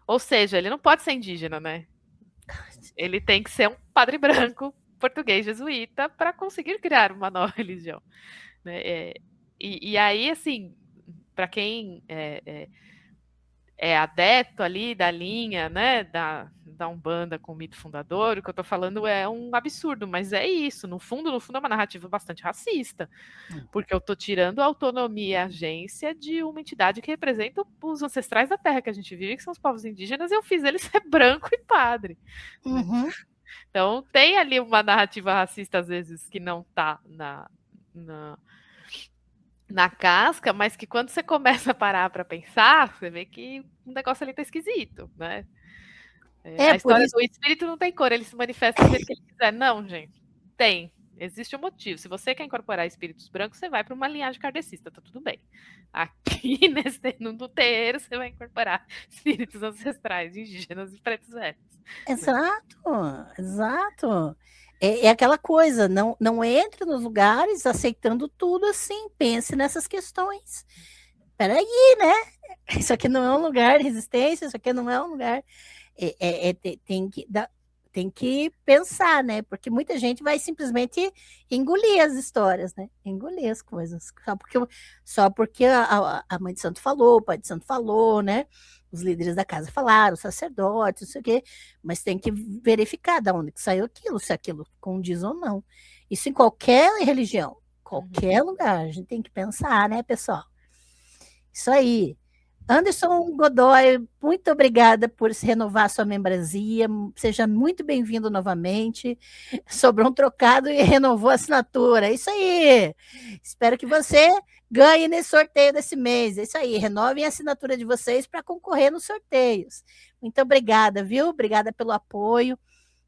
Ou seja, ele não pode ser indígena, né? Ele tem que ser um padre branco, português jesuíta, para conseguir criar uma nova religião. Né? E aí, assim, para quem é adepto ali da linha, né, da Umbanda com o mito fundador, o que eu estou falando é um absurdo, mas é isso, no fundo é uma narrativa bastante racista, porque eu estou tirando a autonomia e a agência de uma entidade que representa os ancestrais da terra que a gente vive, que são os povos indígenas, e eu fiz ele ser branco e padre. Uhum. Então tem ali uma narrativa racista, às vezes, que não está na casca, mas que quando você começa a parar para pensar, você vê que o negócio ali tá esquisito, né? A história do espírito não tem cor, ele se manifesta do jeito que ele quiser. Não, gente, tem. Existe um motivo. Se você quer incorporar espíritos brancos, você vai para uma linhagem kardecista, tá tudo bem. Aqui no terreiro, você vai incorporar espíritos ancestrais, indígenas e pretos velhos. Exato. É aquela coisa, não entre nos lugares aceitando tudo assim, pense nessas questões. Peraí, né? Isso aqui não é um lugar de resistência, isso aqui não é um lugar... tem que pensar, né? Porque muita gente vai simplesmente engolir as histórias, né? Engolir as coisas. Só porque a mãe de santo falou, o pai de santo falou, né? Os líderes da casa falaram, os sacerdotes, não sei o quê, mas tem que verificar de onde que saiu aquilo, se aquilo condiz ou não. Isso em qualquer religião, qualquer lugar, a gente tem que pensar, né, pessoal? Isso aí. Anderson Godoy, muito obrigada por se renovar sua membresia, seja muito bem-vindo novamente. Sobrou um trocado e renovou a assinatura, isso aí. Espero que você ganhe nesse sorteio desse mês, é isso aí. Renovem a assinatura de vocês para concorrer nos sorteios. Muito obrigada, viu? Obrigada pelo apoio.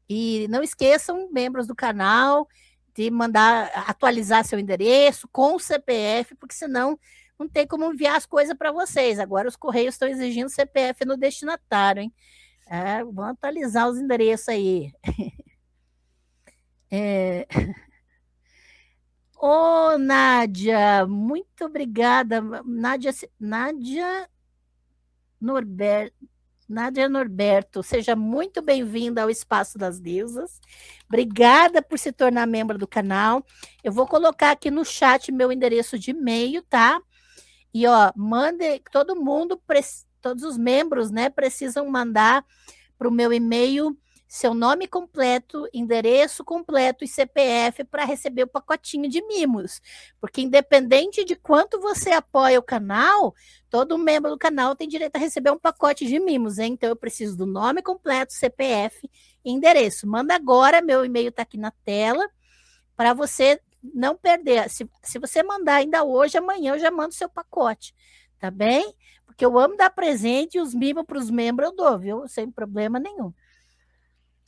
E não esqueçam, membros do canal, de mandar atualizar seu endereço com o CPF, porque senão não tem como enviar as coisas para vocês. Agora os Correios estão exigindo CPF no destinatário, hein? Vamos atualizar os endereços aí. Ô, Nádia, muito obrigada. Nádia Norberto, seja muito bem-vinda ao Espaço das Deusas. Obrigada por se tornar membro do canal. Eu vou colocar aqui no chat meu endereço de e-mail, tá? E, mande, todos os membros, né, precisam mandar para o meu e-mail seu nome completo, endereço completo e CPF para receber o pacotinho de mimos. Porque independente de quanto você apoia o canal, todo membro do canal tem direito a receber um pacote de mimos, hein? Então eu preciso do nome completo, CPF e endereço. Manda agora, meu e-mail está aqui na tela, para você não perder. Se você mandar ainda hoje, amanhã eu já mando seu pacote, tá bem? porque eu amo dar presente e os mimos para os membros eu dou, viu? Sem problema nenhum.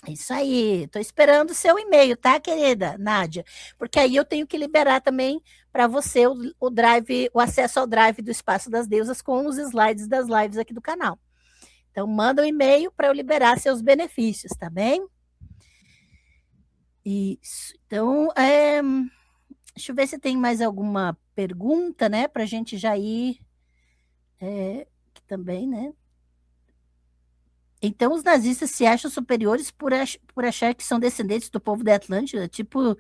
Isso aí, estou esperando o seu e-mail, tá, querida Nádia? Porque aí eu tenho que liberar também para você o drive, o acesso ao drive do Espaço das Deusas com os slides das lives aqui do canal. Então, manda um e-mail para eu liberar seus benefícios, tá bem? Isso. Então, deixa eu ver se tem mais alguma pergunta, né, para a gente já ir aqui também, né? Então, os nazistas se acham superiores por achar que são descendentes do povo da Atlântida, tipo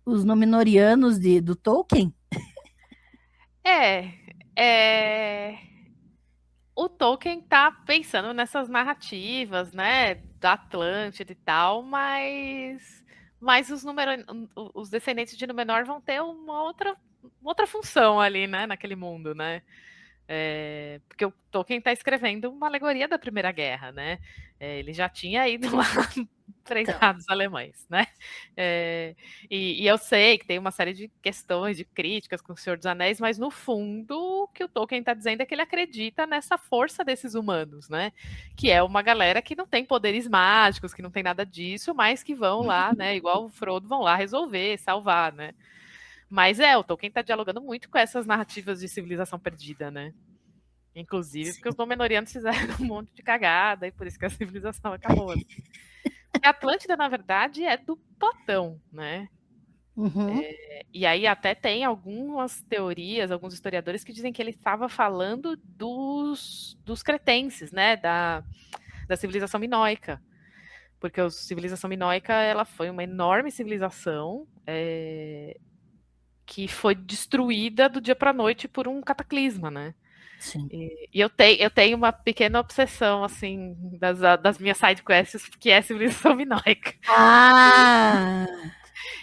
os Númenóreanos do Tolkien? O Tolkien tá pensando nessas narrativas, né, da Atlântida e tal, mas os descendentes de Númenor vão ter uma outra função ali, né, naquele mundo, né? Porque o Tolkien está escrevendo uma alegoria da Primeira Guerra, né? Ele já tinha ido lá treinar os alemães, né? E eu sei que tem uma série de questões, de críticas com o Senhor dos Anéis, mas no fundo o que o Tolkien está dizendo é que ele acredita nessa força desses humanos, né? Que é uma galera que não tem poderes mágicos, que não tem nada disso, mas que vão lá, né? Igual o Frodo, vão lá resolver, salvar, né? Mas o Tolkien está dialogando muito com essas narrativas de civilização perdida, né? Inclusive porque os Númenóreanos fizeram um monte de cagada e por isso que a civilização acabou. Assim. A Atlântida, na verdade, é do Platão, né? Uhum. E aí até tem algumas teorias, alguns historiadores que dizem que ele estava falando dos cretenses, né? Da civilização minoica. Porque a civilização minoica ela foi uma enorme civilização que foi destruída do dia para a noite por um cataclisma, né? Sim. E eu tenho uma pequena obsessão, assim, das minhas sidequests, que é civilização minoica. Ah!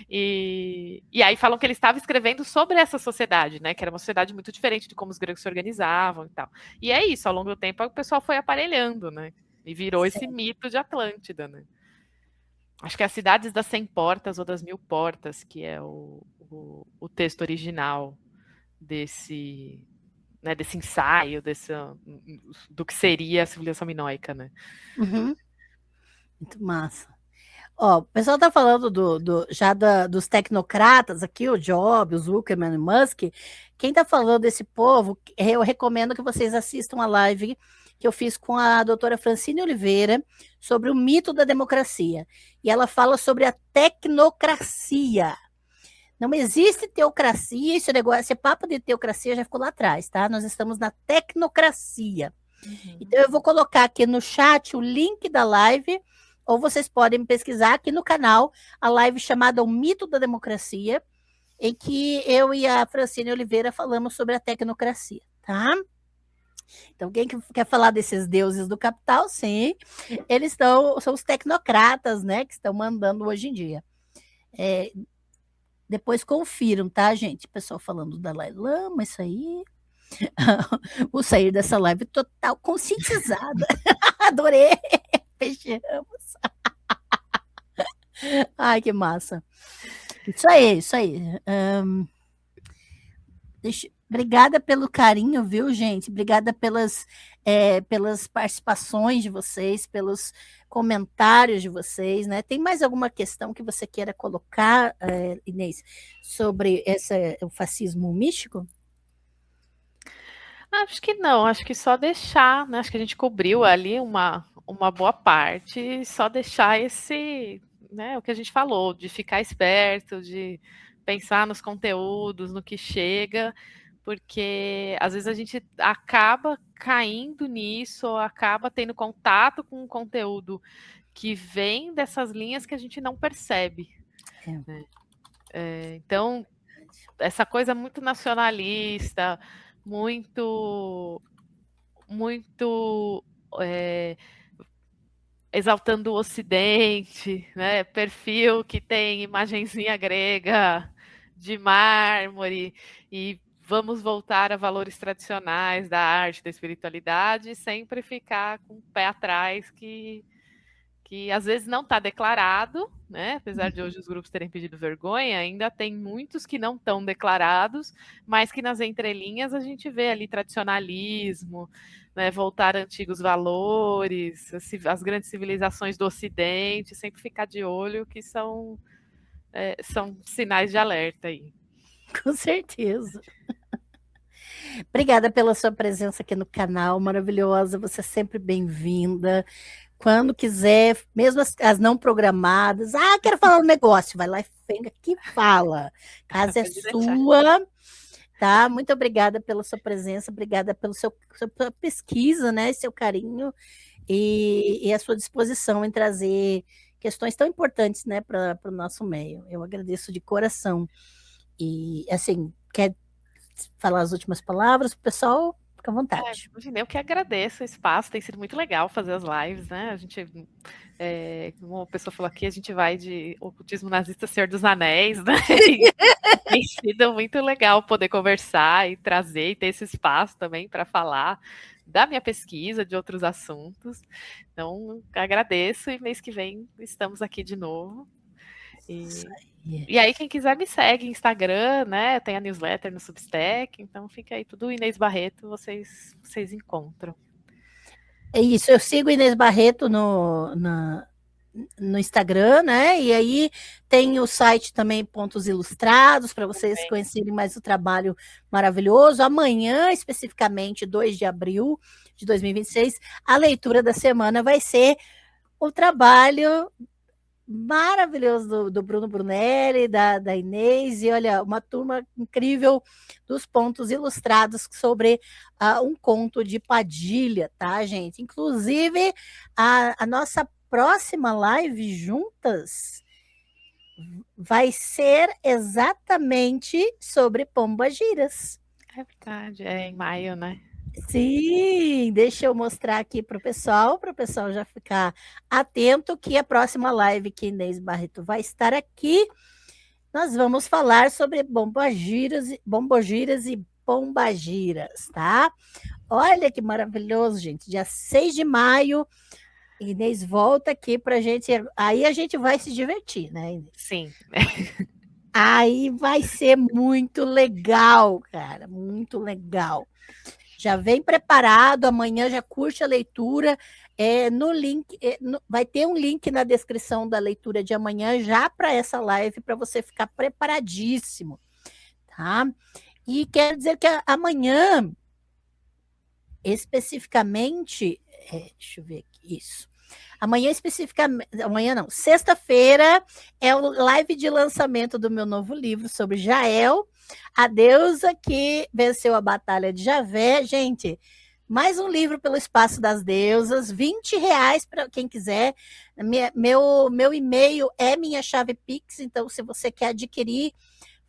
E aí falam que ele estava escrevendo sobre essa sociedade, né? Que era uma sociedade muito diferente de como os gregos se organizavam e tal. E é isso, ao longo do tempo o pessoal foi aparelhando, né? E virou esse mito de Atlântida, né? Acho que é as cidades das 100 portas ou das 1000 portas, que é o texto original desse ensaio, do que seria a civilização minoica, né? Uhum. Muito massa. Ó, o pessoal tá falando dos tecnocratas aqui, o Jobs, o Zuckerman e Musk. Quem tá falando desse povo, eu recomendo que vocês assistam a live que eu fiz com a doutora Francine Oliveira sobre o mito da democracia. E ela fala sobre a tecnocracia. Não existe teocracia, esse papo de teocracia já ficou lá atrás, tá? Nós estamos na tecnocracia. Uhum. Então, eu vou colocar aqui no chat o link da live, ou vocês podem pesquisar aqui no canal a live chamada O Mito da Democracia, em que eu e a Francine Oliveira falamos sobre a tecnocracia, tá? Então, quem quer falar desses deuses do capital, sim, eles são os tecnocratas, né, que estão mandando hoje em dia. Depois confiram, tá, gente? Pessoal falando do Dalai Lama, isso aí. Vou sair dessa live total conscientizada. Adorei. Fechamos. Ai, que massa. Isso aí, isso aí. Obrigada pelo carinho, viu, gente? Obrigada pelas participações de vocês, pelos comentários de vocês, né? Tem mais alguma questão que você queira colocar, Inês, sobre o fascismo místico? Acho que não, acho que só deixar, né? Acho que a gente cobriu ali uma boa parte, só deixar né, o que a gente falou, de ficar esperto, de pensar nos conteúdos, no que chega, porque às vezes a gente acaba caindo nisso, ou acaba tendo contato com um conteúdo que vem dessas linhas que a gente não percebe. Né? Então, essa coisa muito nacionalista, muito exaltando o Ocidente, né? Perfil que tem imagenzinha grega de mármore e vamos voltar a valores tradicionais da arte, da espiritualidade, sempre ficar com o pé atrás que que às vezes não está declarado, né? Apesar de hoje os grupos terem pedido vergonha, ainda tem muitos que não estão declarados, mas que nas entrelinhas a gente vê ali tradicionalismo, né? Voltar a antigos valores, as grandes civilizações do Ocidente, sempre ficar de olho que são sinais de alerta aí. Com certeza. Obrigada pela sua presença aqui no canal, maravilhosa, você é sempre bem-vinda. Quando quiser, mesmo as não programadas, quero falar um negócio, vai lá e pega aqui e fala. A casa é sua, tá? Muito obrigada pela sua presença, obrigada pela sua pesquisa, né? Seu carinho e a sua disposição em trazer questões tão importantes, né, para o nosso meio. Eu agradeço de coração. E, assim, quer falar as últimas palavras pro pessoal? Fica à vontade. Eu que agradeço o espaço, tem sido muito legal fazer as lives, né? A gente, como a pessoa falou aqui, a gente vai de ocultismo nazista Senhor dos Anéis, né? E tem sido muito legal poder conversar e trazer e ter esse espaço também para falar da minha pesquisa, de outros assuntos. Então, agradeço e mês que vem estamos aqui de novo. E aí, quem quiser me segue no Instagram, né? Tem a newsletter no Substack, então fica aí tudo Inês Barreto, vocês encontram. É isso, eu sigo Inês Barreto no Instagram, né? E aí tem o site também, Pontos Ilustrados, para vocês conhecerem mais o trabalho maravilhoso. Amanhã, especificamente, 2 de abril de 2026, a leitura da semana vai ser o trabalho maravilhoso do Bruno Brunelli, da Inês, e olha, uma turma incrível dos Pontos Ilustrados sobre um conto de Padilha, tá, gente? Inclusive, a nossa próxima live juntas vai ser exatamente sobre pombagiras. É verdade, é em maio, né? Sim, deixa eu mostrar aqui para o pessoal já ficar atento que a próxima live que Inês Barreto vai estar aqui, nós vamos falar sobre bombogiras e pombagiras, tá? Olha que maravilhoso, gente, dia 6 de maio, Inês volta aqui para a gente, aí a gente vai se divertir, né, Inês? Sim. Aí vai ser muito legal, cara, muito legal. Já vem preparado, amanhã já curte a leitura. No link, vai ter um link na descrição da leitura de amanhã, já para essa live, para você ficar preparadíssimo. Tá? E quero dizer que amanhã, especificamente, deixa eu ver aqui, isso. Amanhã especificamente, amanhã não, sexta-feira é o live de lançamento do meu novo livro sobre Jael, a deusa que venceu a batalha de Javé. Gente, mais um livro pelo Espaço das Deusas, R$20 para quem quiser. Meu e-mail é minha chave Pix, então se você quer adquirir,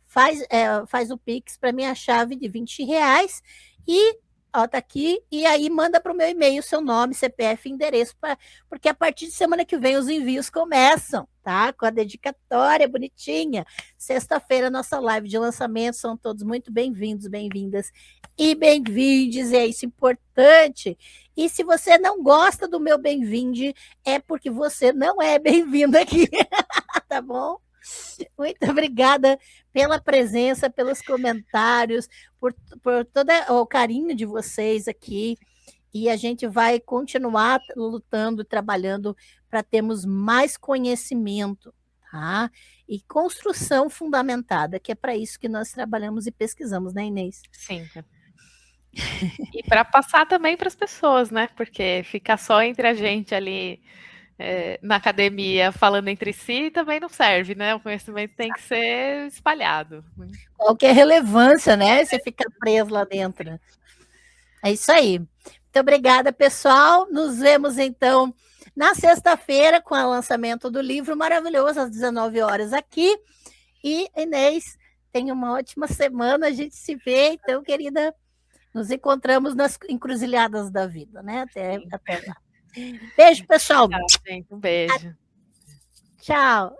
faz o Pix para minha chave de R$20 e tá aqui, e aí manda para o meu e-mail seu nome, CPF, endereço, porque a partir de semana que vem os envios começam, tá? Com a dedicatória bonitinha. Sexta-feira, nossa live de lançamento, são todos muito bem-vindos, bem-vindas e bem-vindes, é isso importante. E se você não gosta do meu bem-vinde, é porque você não é bem-vindo aqui, tá bom? Muito obrigada pela presença, pelos comentários, por todo o carinho de vocês aqui. E a gente vai continuar lutando, trabalhando para termos mais conhecimento, tá? E construção fundamentada, que é para isso que nós trabalhamos e pesquisamos, né, Inês? Sim. E para passar também para as pessoas, né? Porque ficar só entre a gente ali na academia falando entre si também não serve, né? O conhecimento tem que ser espalhado. Qualquer relevância, né? Você fica preso lá dentro. É isso aí. Muito obrigada, pessoal. Nos vemos, então, na sexta-feira com o lançamento do livro maravilhoso, às 19 horas aqui. E, Inês, tenha uma ótima semana. A gente se vê, então, querida. Nos encontramos nas encruzilhadas da vida, né? Até lá. Beijo, pessoal. Tchau, gente. Um beijo. Tchau.